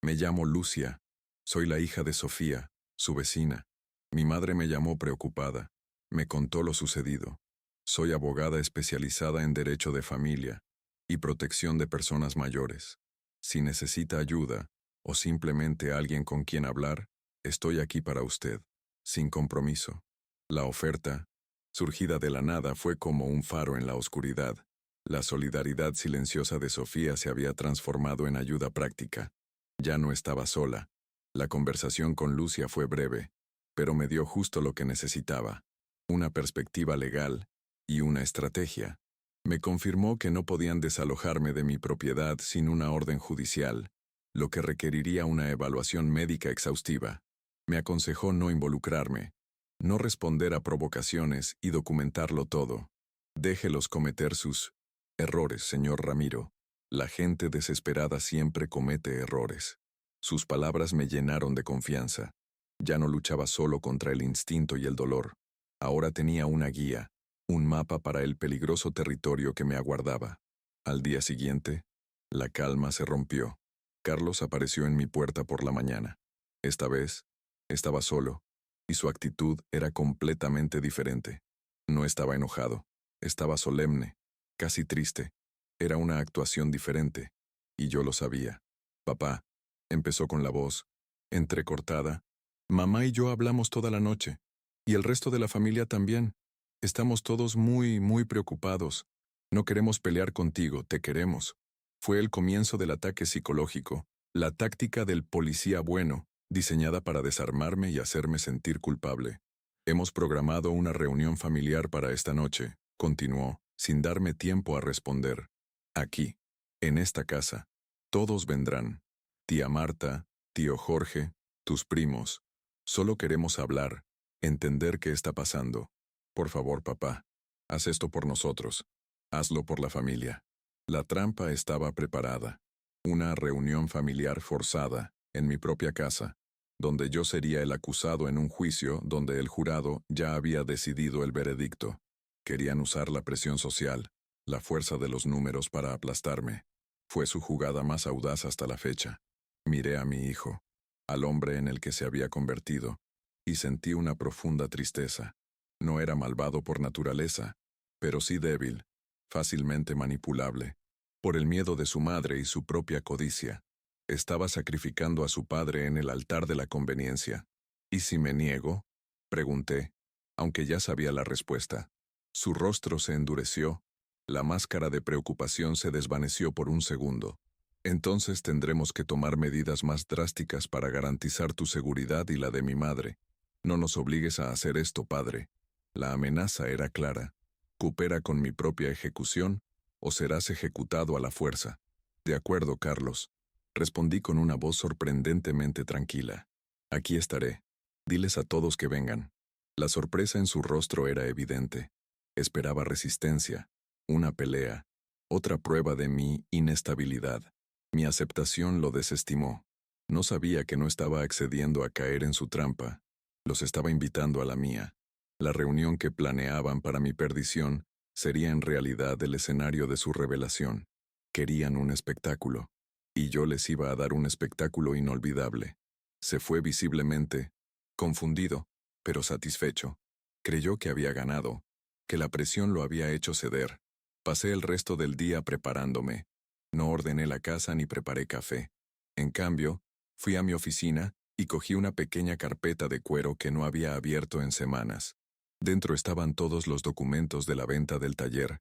me llamo Lucia. Soy la hija de Sofía, su vecina. Mi madre me llamó preocupada. Me contó lo sucedido. Soy abogada especializada en derecho de familia y protección de personas mayores. Si necesita ayuda o simplemente alguien con quien hablar, estoy aquí para usted, sin compromiso. La oferta, surgida de la nada, fue como un faro en la oscuridad. La solidaridad silenciosa de Sofía se había transformado en ayuda práctica. Ya no estaba sola. La conversación con Lucia fue breve, pero me dio justo lo que necesitaba: una perspectiva legal y una estrategia. Me confirmó que no podían desalojarme de mi propiedad sin una orden judicial, lo que requeriría una evaluación médica exhaustiva. Me aconsejó no involucrarme, no responder a provocaciones y documentarlo todo. Déjelos cometer sus errores, señor Ramiro. La gente desesperada siempre comete errores. Sus palabras me llenaron de confianza. Ya no luchaba solo contra el instinto y el dolor. Ahora tenía una guía, un mapa para el peligroso territorio que me aguardaba. Al día siguiente, la calma se rompió. Carlos apareció en mi puerta por la mañana. Esta vez, estaba solo, y su actitud era completamente diferente. No estaba enojado, estaba solemne, casi triste. Era una actuación diferente, y yo lo sabía. Papá, empezó con la voz entrecortada. Mamá y yo hablamos toda la noche, y el resto de la familia también. Estamos todos muy preocupados. No queremos pelear contigo, te queremos. Fue el comienzo del ataque psicológico, la táctica del policía bueno, diseñada para desarmarme y hacerme sentir culpable. Hemos programado una reunión familiar para esta noche, continuó, sin darme tiempo a responder. Aquí, en esta casa, todos vendrán. Tía Marta, Tío Jorge, tus primos. Solo queremos hablar, entender qué está pasando. Por favor, papá, haz esto por nosotros. Hazlo por la familia. La trampa estaba preparada. Una reunión familiar forzada, en mi propia casa, donde yo sería el acusado en un juicio donde el jurado ya había decidido el veredicto. Querían usar la presión social, la fuerza de los números para aplastarme. Fue su jugada más audaz hasta la fecha. Miré a mi hijo, al hombre en el que se había convertido, y sentí una profunda tristeza. No era malvado por naturaleza, pero sí débil, fácilmente manipulable, por el miedo de su madre y su propia codicia. Estaba sacrificando a su padre en el altar de la conveniencia. ¿Y si me niego? Pregunté, aunque ya sabía la respuesta. Su rostro se endureció, la máscara de preocupación se desvaneció por un segundo. Entonces tendremos que tomar medidas más drásticas para garantizar tu seguridad y la de mi madre. No nos obligues a hacer esto, padre. La amenaza era clara. Coopera con mi propia ejecución, o serás ejecutado a la fuerza. De acuerdo, Carlos. Respondí con una voz sorprendentemente tranquila. Aquí estaré. Diles a todos que vengan. La sorpresa en su rostro era evidente. Esperaba resistencia, una pelea, otra prueba de mi inestabilidad. Mi aceptación lo desestimó. No sabía que no estaba accediendo a caer en su trampa. Los estaba invitando a la mía. La reunión que planeaban para mi perdición sería en realidad el escenario de su revelación. Querían un espectáculo, y yo les iba a dar un espectáculo inolvidable. Se fue visiblemente, confundido, pero satisfecho. Creyó que había ganado, que la presión lo había hecho ceder. Pasé el resto del día preparándome. No ordené la casa ni preparé café. En cambio, fui a mi oficina y cogí una pequeña carpeta de cuero que no había abierto en semanas. Dentro estaban todos los documentos de la venta del taller,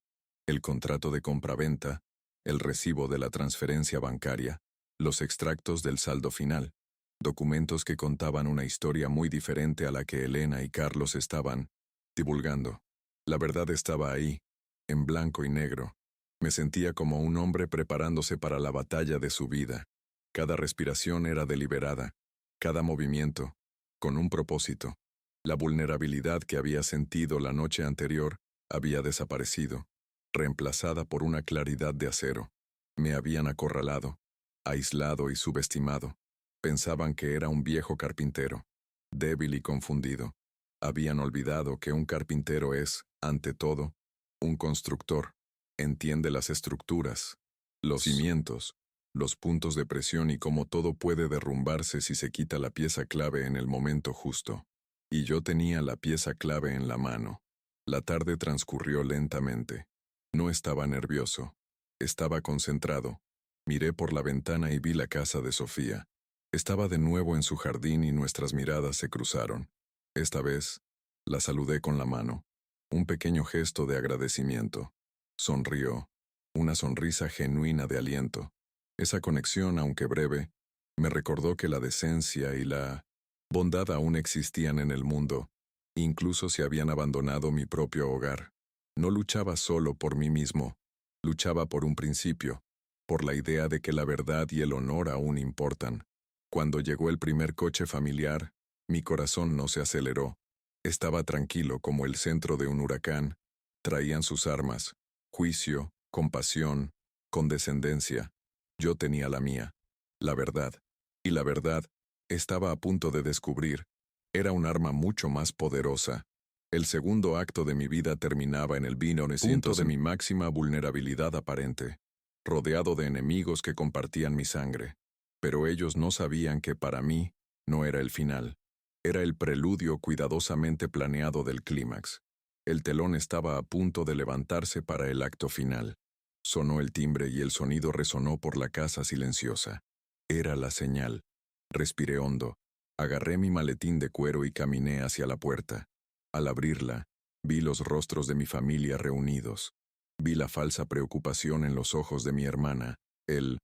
el contrato de compraventa, el recibo de la transferencia bancaria, los extractos del saldo final, documentos que contaban una historia muy diferente a la que Elena y Carlos estaban divulgando. La verdad estaba ahí, en blanco y negro. Me sentía como un hombre preparándose para la batalla de su vida. Cada respiración era deliberada, cada movimiento, con un propósito. La vulnerabilidad que había sentido la noche anterior había desaparecido, reemplazada por una claridad de acero. Me habían acorralado, aislado y subestimado. Pensaban que era un viejo carpintero, débil y confundido. Habían olvidado que un carpintero es, ante todo, un constructor. Entiende las estructuras, los cimientos, los puntos de presión y cómo todo puede derrumbarse si se quita la pieza clave en el momento justo. Y yo tenía la pieza clave en la mano. La tarde transcurrió lentamente. No estaba nervioso. Estaba concentrado. Miré por la ventana y vi la casa de Sofía. Estaba de nuevo en su jardín y nuestras miradas se cruzaron. Esta vez, la saludé con la mano. Un pequeño gesto de agradecimiento. Sonrió, una sonrisa genuina de aliento. Esa conexión, aunque breve, me recordó que la decencia y la bondad aún existían en el mundo, incluso si habían abandonado mi propio hogar. No luchaba solo por mí mismo, luchaba por un principio, por la idea de que la verdad y el honor aún importan. Cuando llegó el primer coche familiar, mi corazón no se aceleró. Estaba tranquilo como el centro de un huracán. Traían sus armas. Juicio, compasión, condescendencia. Yo tenía la mía, la verdad. Y la verdad, estaba a punto de descubrir, era un arma mucho más poderosa. El segundo acto de mi vida terminaba en el punto de mi máxima vulnerabilidad aparente, rodeado de enemigos que compartían mi sangre. Pero ellos no sabían que para mí no era el final. Era el preludio cuidadosamente planeado del clímax. El telón estaba a punto de levantarse para el acto final. Sonó el timbre y el sonido resonó por la casa silenciosa. Era la señal. Respiré hondo. Agarré mi maletín de cuero y caminé hacia la puerta. Al abrirla, vi los rostros de mi familia reunidos. Vi la falsa preocupación en los ojos de mi hermana, el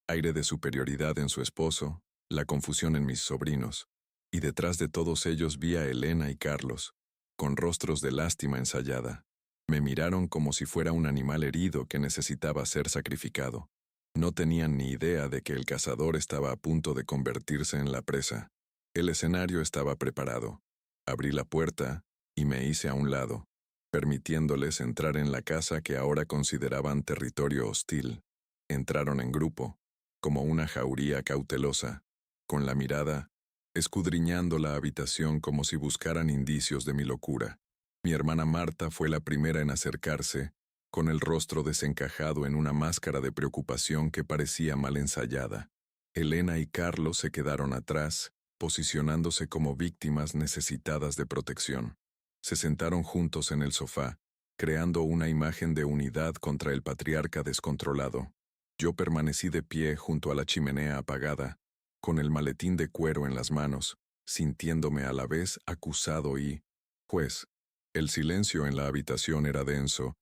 aire de superioridad en su esposo, la confusión en mis sobrinos. Y detrás de todos ellos vi a Elena y Carlos, con rostros de lástima ensayada. Me miraron como si fuera un animal herido que necesitaba ser sacrificado. No tenían ni idea de que el cazador estaba a punto de convertirse en la presa. El escenario estaba preparado. Abrí la puerta y me hice a un lado, permitiéndoles entrar en la casa que ahora consideraban territorio hostil. Entraron en grupo, como una jauría cautelosa, con la mirada, escudriñando la habitación como si buscaran indicios de mi locura. Mi hermana Marta fue la primera en acercarse, con el rostro desencajado en una máscara de preocupación que parecía mal ensayada. Elena y Carlos se quedaron atrás, posicionándose como víctimas necesitadas de protección. Se sentaron juntos en el sofá, creando una imagen de unidad contra el patriarca descontrolado. Yo permanecí de pie junto a la chimenea apagada, con el maletín de cuero en las manos, sintiéndome a la vez acusado y juez. El silencio en la habitación era denso,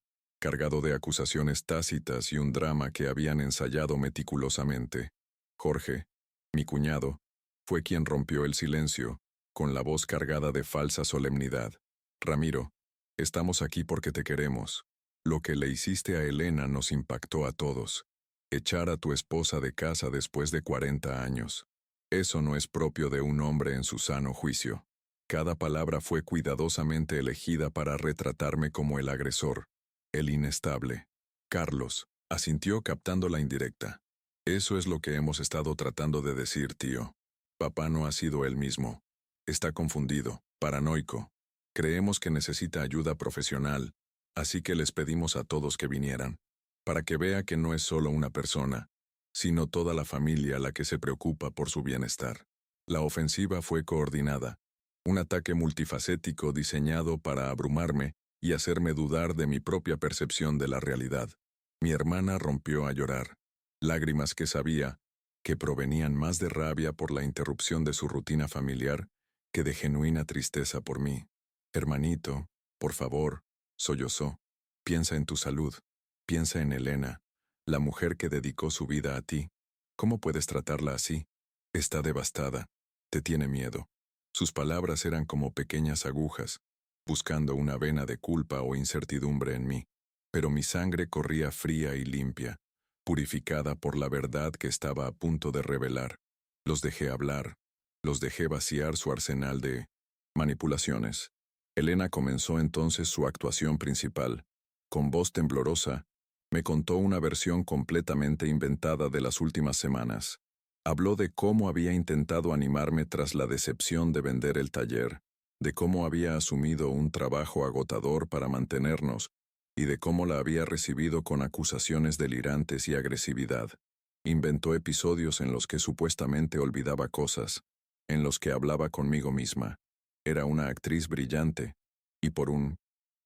cargado de acusaciones tácitas y un drama que habían ensayado meticulosamente. Jorge, mi cuñado, fue quien rompió el silencio, con la voz cargada de falsa solemnidad. Ramiro, estamos aquí porque te queremos. Lo que le hiciste a Elena nos impactó a todos. Echar a tu esposa de casa después de 40 años. Eso no es propio de un hombre en su sano juicio. Cada palabra fue cuidadosamente elegida para retratarme como el agresor, el inestable. Carlos asintió captando la indirecta. Eso es lo que hemos estado tratando de decir, tío. Papá no ha sido él mismo. Está confundido, paranoico. Creemos que necesita ayuda profesional, así que les pedimos a todos que vinieran, para que vea que no es solo una persona, sino toda la familia la que se preocupa por su bienestar. La ofensiva fue coordinada, un ataque multifacético diseñado para abrumarme y hacerme dudar de mi propia percepción de la realidad. Mi hermana rompió a llorar, lágrimas que sabía que provenían más de rabia por la interrupción de su rutina familiar que de genuina tristeza por mí. Hermanito, por favor, sollozó, piensa en tu salud, piensa en Elena, la mujer que dedicó su vida a ti. ¿Cómo puedes tratarla así? Está devastada, te tiene miedo. Sus palabras eran como pequeñas agujas, buscando una vena de culpa o incertidumbre en mí, pero mi sangre corría fría y limpia, purificada por la verdad que estaba a punto de revelar. Los dejé hablar, los dejé vaciar su arsenal de manipulaciones. Elena comenzó entonces su actuación principal. Con voz temblorosa, me contó una versión completamente inventada de las últimas semanas. Habló de cómo había intentado animarme tras la decepción de vender el taller, de cómo había asumido un trabajo agotador para mantenernos y de cómo la había recibido con acusaciones delirantes y agresividad. Inventó episodios en los que supuestamente olvidaba cosas, en los que hablaba conmigo misma. Era una actriz brillante, y por un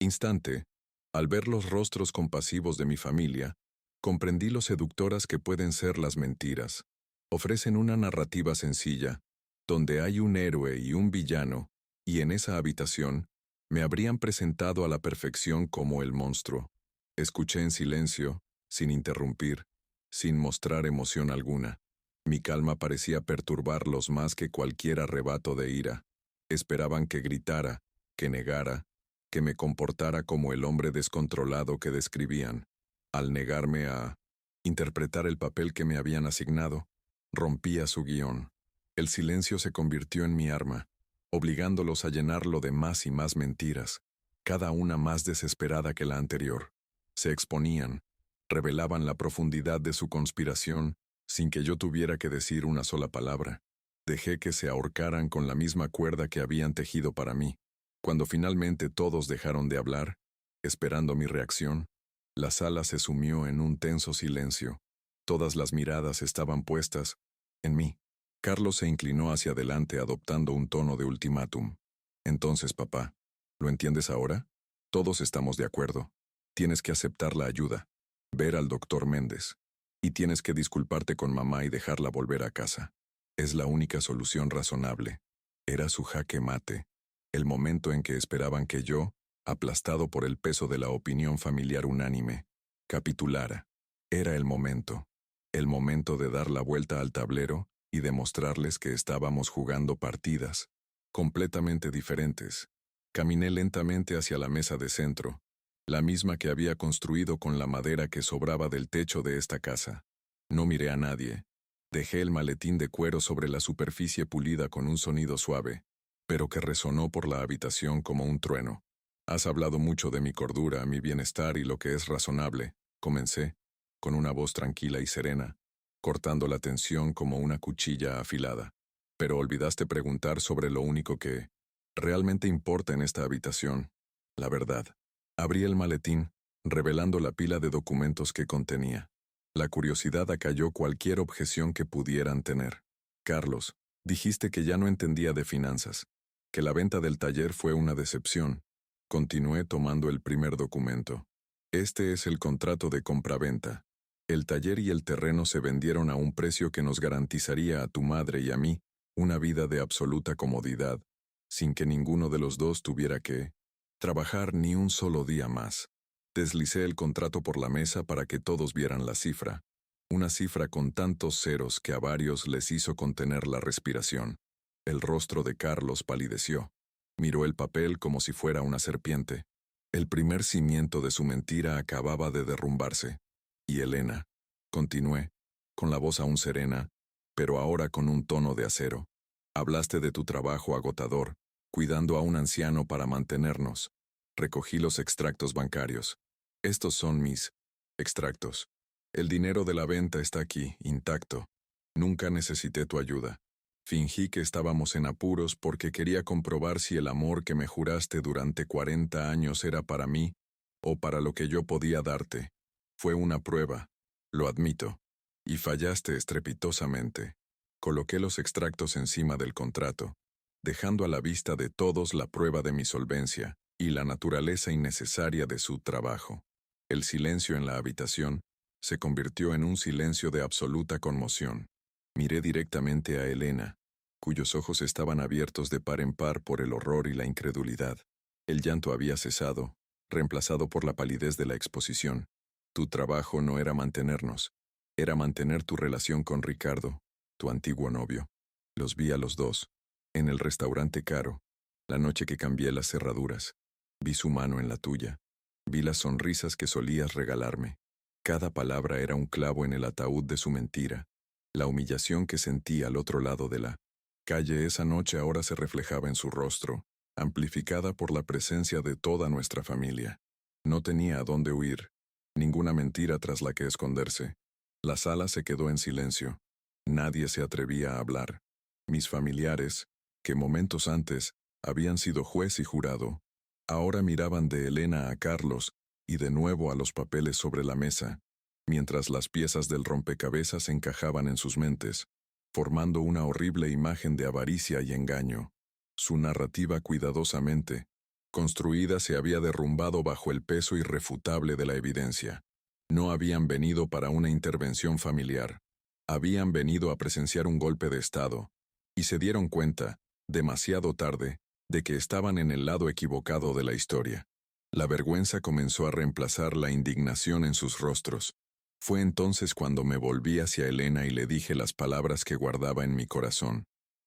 instante, al ver los rostros compasivos de mi familia, comprendí lo seductoras que pueden ser las mentiras. Ofrecen una narrativa sencilla, donde hay un héroe y un villano, y en esa habitación me habrían presentado a la perfección como el monstruo. Escuché en silencio, sin interrumpir, sin mostrar emoción alguna. Mi calma parecía perturbarlos más que cualquier arrebato de ira. Esperaban que gritara, que negara, que me comportara como el hombre descontrolado que describían. Al negarme a interpretar el papel que me habían asignado, rompía su guión. El silencio se convirtió en mi arma, obligándolos a llenarlo de más y más mentiras, cada una más desesperada que la anterior. Se exponían, revelaban la profundidad de su conspiración, sin que yo tuviera que decir una sola palabra. Dejé que se ahorcaran con la misma cuerda que habían tejido para mí. Cuando finalmente todos dejaron de hablar, esperando mi reacción, la sala se sumió en un tenso silencio. Todas las miradas estaban puestas en mí. Carlos se inclinó hacia adelante adoptando un tono de ultimátum. Entonces, papá, ¿lo entiendes ahora? Todos estamos de acuerdo. Tienes que aceptar la ayuda, ver al doctor Méndez, y tienes que disculparte con mamá y dejarla volver a casa. Es la única solución razonable. Era su jaque mate, el momento en que esperaban que yo, aplastado por el peso de la opinión familiar unánime, capitulara. Era el momento de dar la vuelta al tablero y demostrarles que estábamos jugando partidas, completamente diferentes. Caminé lentamente hacia la mesa de centro, la misma que había construido con la madera que sobraba del techo de esta casa. No miré a nadie. Dejé el maletín de cuero sobre la superficie pulida con un sonido suave, pero que resonó por la habitación como un trueno. Has hablado mucho de mi cordura, mi bienestar y lo que es razonable, comencé, con una voz tranquila y serena, cortando la tensión como una cuchilla afilada. Pero olvidaste preguntar sobre lo único que realmente importa en esta habitación, la verdad. Abrí el maletín, revelando la pila de documentos que contenía. La curiosidad acalló cualquier objeción que pudieran tener. Carlos, dijiste que ya no entendía de finanzas, que la venta del taller fue una decepción. Continué tomando el primer documento. Este es el contrato de compraventa. El taller y el terreno se vendieron a un precio que nos garantizaría a tu madre y a mí una vida de absoluta comodidad, sin que ninguno de los dos tuviera que trabajar ni un solo día más. Deslicé el contrato por la mesa para que todos vieran la cifra, una cifra con tantos ceros que a varios les hizo contener la respiración. El rostro de Carlos palideció. Miró el papel como si fuera una serpiente. El primer cimiento de su mentira acababa de derrumbarse. Y Elena, continué, con la voz aún serena, pero ahora con un tono de acero. Hablaste de tu trabajo agotador, cuidando a un anciano para mantenernos. Recogí los extractos bancarios. Estos son mis extractos. El dinero de la venta está aquí, intacto. Nunca necesité tu ayuda. Fingí que estábamos en apuros porque quería comprobar si el amor que me juraste durante 40 años era para mí o para lo que yo podía darte. Fue una prueba, lo admito, y fallaste estrepitosamente. Coloqué los extractos encima del contrato, dejando a la vista de todos la prueba de mi solvencia y la naturaleza innecesaria de su trabajo. El silencio en la habitación se convirtió en un silencio de absoluta conmoción. Miré directamente a Elena, cuyos ojos estaban abiertos de par en par por el horror y la incredulidad. El llanto había cesado, reemplazado por la palidez de la exposición. Tu trabajo no era mantenernos, era mantener tu relación con Ricardo, tu antiguo novio. Los vi a los dos, en el restaurante caro, la noche que cambié las cerraduras. Vi su mano en la tuya. Vi las sonrisas que solías regalarme. Cada palabra era un clavo en el ataúd de su mentira. La humillación que sentí al otro lado de la calle esa noche ahora se reflejaba en su rostro, amplificada por la presencia de toda nuestra familia. No tenía a dónde huir, ninguna mentira tras la que esconderse. La sala se quedó en silencio. Nadie se atrevía a hablar. Mis familiares, que momentos antes habían sido juez y jurado, ahora miraban de Elena a Carlos y de nuevo a los papeles sobre la mesa, mientras las piezas del rompecabezas encajaban en sus mentes, formando una horrible imagen de avaricia y engaño. Su narrativa cuidadosamente construida se había derrumbado bajo el peso irrefutable de la evidencia. No habían venido para una intervención familiar. Habían venido a presenciar un golpe de Estado, y se dieron cuenta, demasiado tarde, de que estaban en el lado equivocado de la historia. La vergüenza comenzó a reemplazar la indignación en sus rostros. Fue entonces cuando me volví hacia Elena y le dije las palabras que guardaba en mi corazón,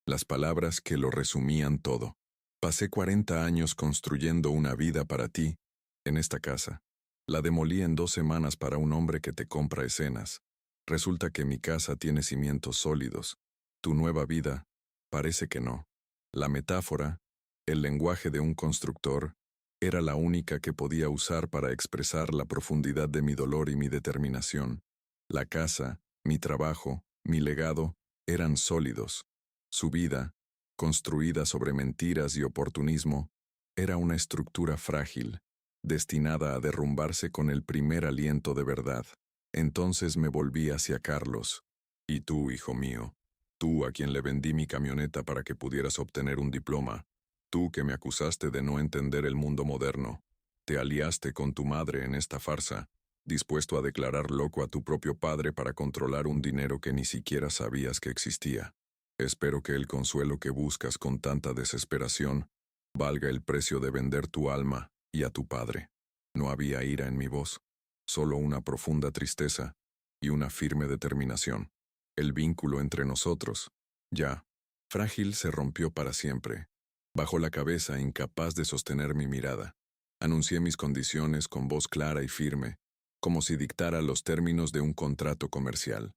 las palabras que lo resumían todo. Pasé 40 años construyendo una vida para ti, en esta casa. La demolí en 2 semanas para un hombre que te compra escenas. Resulta que mi casa tiene cimientos sólidos. Tu nueva vida, parece que no. La metáfora, el lenguaje de un constructor, era la única que podía usar para expresar la profundidad de mi dolor y mi determinación. La casa, mi trabajo, mi legado, eran sólidos. Su vida, construida sobre mentiras y oportunismo, era una estructura frágil, destinada a derrumbarse con el primer aliento de verdad. Entonces me volví hacia Carlos. Y tú, hijo mío, tú a quien le vendí mi camioneta para que pudieras obtener un diploma, tú que me acusaste de no entender el mundo moderno, te aliaste con tu madre en esta farsa, dispuesto a declarar loco a tu propio padre para controlar un dinero que ni siquiera sabías que existía. Espero que el consuelo que buscas con tanta desesperación valga el precio de vender tu alma y a tu padre. No había ira en mi voz, solo una profunda tristeza y una firme determinación. El vínculo entre nosotros, ya frágil, se rompió para siempre. Bajó la cabeza, incapaz de sostener mi mirada. Anuncié mis condiciones con voz clara y firme, como si dictara los términos de un contrato comercial.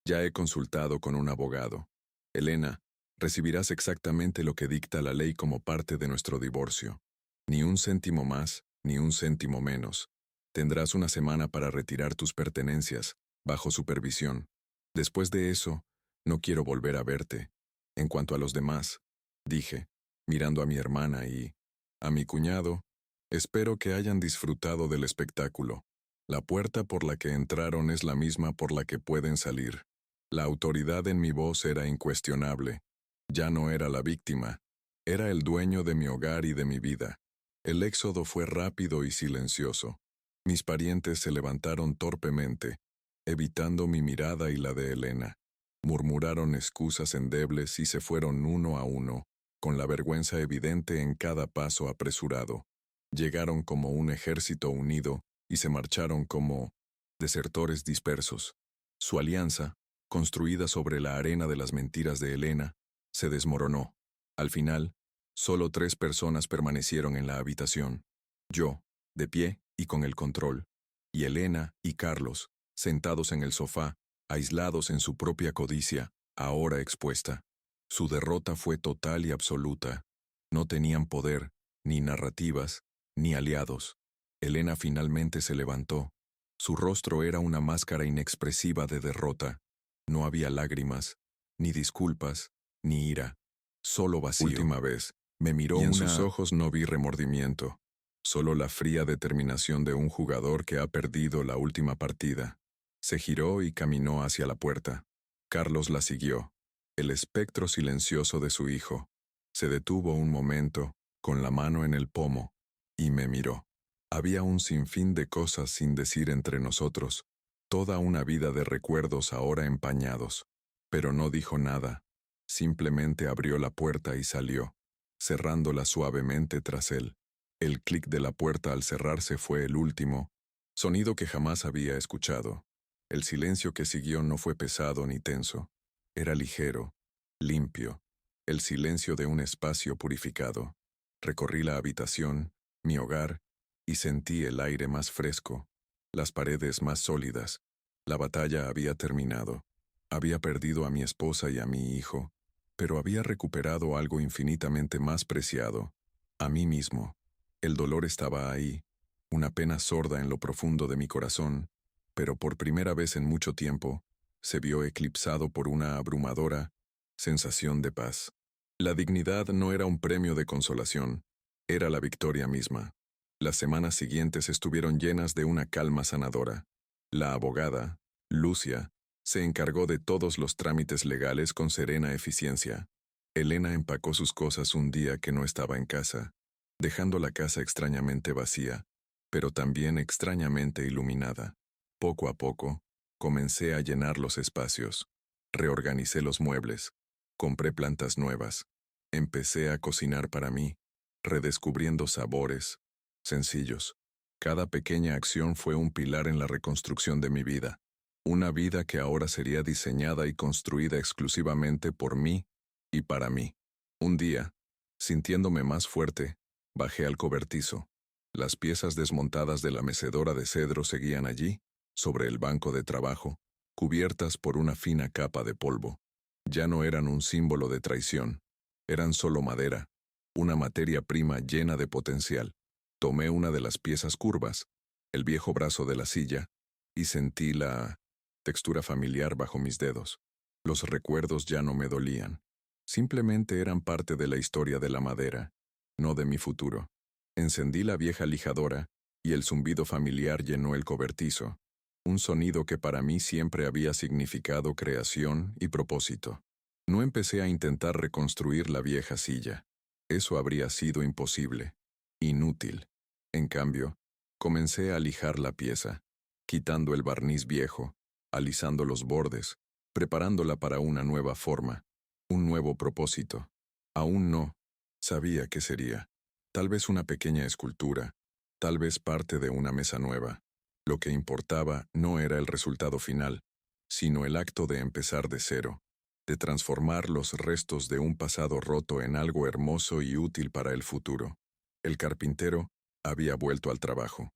Ya he consultado con un abogado. Elena, recibirás exactamente lo que dicta la ley como parte de nuestro divorcio. Ni un céntimo más, ni un céntimo menos. Tendrás una semana para retirar tus pertenencias, bajo supervisión. Después de eso, no quiero volver a verte. En cuanto a los demás, dije, mirando a mi hermana y a mi cuñado, espero que hayan disfrutado del espectáculo. La puerta por la que entraron es la misma por la que pueden salir. La autoridad en mi voz era incuestionable. Ya no era la víctima, era el dueño de mi hogar y de mi vida. El éxodo fue rápido y silencioso. Mis parientes se levantaron torpemente, evitando mi mirada y la de Elena. Murmuraron excusas endebles y se fueron uno a uno, con la vergüenza evidente en cada paso apresurado. Llegaron como un ejército unido y se marcharon como desertores dispersos. Su alianza, construida sobre la arena de las mentiras de Elena, se desmoronó. Al final, solo 3 personas permanecieron en la habitación. Yo, de pie y con el control, y Elena y Carlos, sentados en el sofá, aislados en su propia codicia, ahora expuesta. Su derrota fue total y absoluta. No tenían poder, ni narrativas, ni aliados. Elena finalmente se levantó. Su rostro era una máscara inexpresiva de derrota. No había lágrimas, ni disculpas, ni ira. Solo vacío. Última vez, me miró y en sus ojos no vi remordimiento. Solo la fría determinación de un jugador que ha perdido la última partida. Se giró y caminó hacia la puerta. Carlos la siguió. El espectro silencioso de su hijo. Se detuvo un momento, con la mano en el pomo, y me miró. Había un sinfín de cosas sin decir entre nosotros, toda una vida de recuerdos ahora empañados. Pero no dijo nada. Simplemente abrió la puerta y salió, cerrándola suavemente tras él. El clic de la puerta al cerrarse fue el último, sonido que jamás había escuchado. El silencio que siguió no fue pesado ni tenso. Era ligero, limpio, el silencio de un espacio purificado. Recorrí la habitación, mi hogar, y sentí el aire más fresco, las paredes más sólidas. La batalla había terminado. Había perdido a mi esposa y a mi hijo, pero había recuperado algo infinitamente más preciado, a mí mismo. El dolor estaba ahí, una pena sorda en lo profundo de mi corazón, pero por primera vez en mucho tiempo, se vio eclipsado por una abrumadora sensación de paz. La dignidad no era un premio de consolación, era la victoria misma. Las semanas siguientes estuvieron llenas de una calma sanadora. La abogada, Lucia, se encargó de todos los trámites legales con serena eficiencia. Elena empacó sus cosas un día que no estaba en casa, dejando la casa extrañamente vacía, pero también extrañamente iluminada. Poco a poco, comencé a llenar los espacios. Reorganicé los muebles. Compré plantas nuevas. Empecé a cocinar para mí, redescubriendo sabores sencillos. Cada pequeña acción fue un pilar en la reconstrucción de mi vida. Una vida que ahora sería diseñada y construida exclusivamente por mí y para mí. Un día, sintiéndome más fuerte, bajé al cobertizo. Las piezas desmontadas de la mecedora de cedro seguían allí, sobre el banco de trabajo, cubiertas por una fina capa de polvo. Ya no eran un símbolo de traición, eran solo madera, una materia prima llena de potencial. Tomé una de las piezas curvas, el viejo brazo de la silla, y sentí la textura familiar bajo mis dedos. Los recuerdos ya no me dolían. Simplemente eran parte de la historia de la madera, no de mi futuro. Encendí la vieja lijadora, y el zumbido familiar llenó el cobertizo, un sonido que para mí siempre había significado creación y propósito. No empecé a intentar reconstruir la vieja silla. Eso habría sido imposible, inútil. En cambio, comencé a lijar la pieza, quitando el barniz viejo, alisando los bordes, preparándola para una nueva forma, un nuevo propósito. Aún no sabía qué sería. Tal vez una pequeña escultura, tal vez parte de una mesa nueva. Lo que importaba no era el resultado final, sino el acto de empezar de cero, de transformar los restos de un pasado roto en algo hermoso y útil para el futuro. El carpintero había vuelto al trabajo.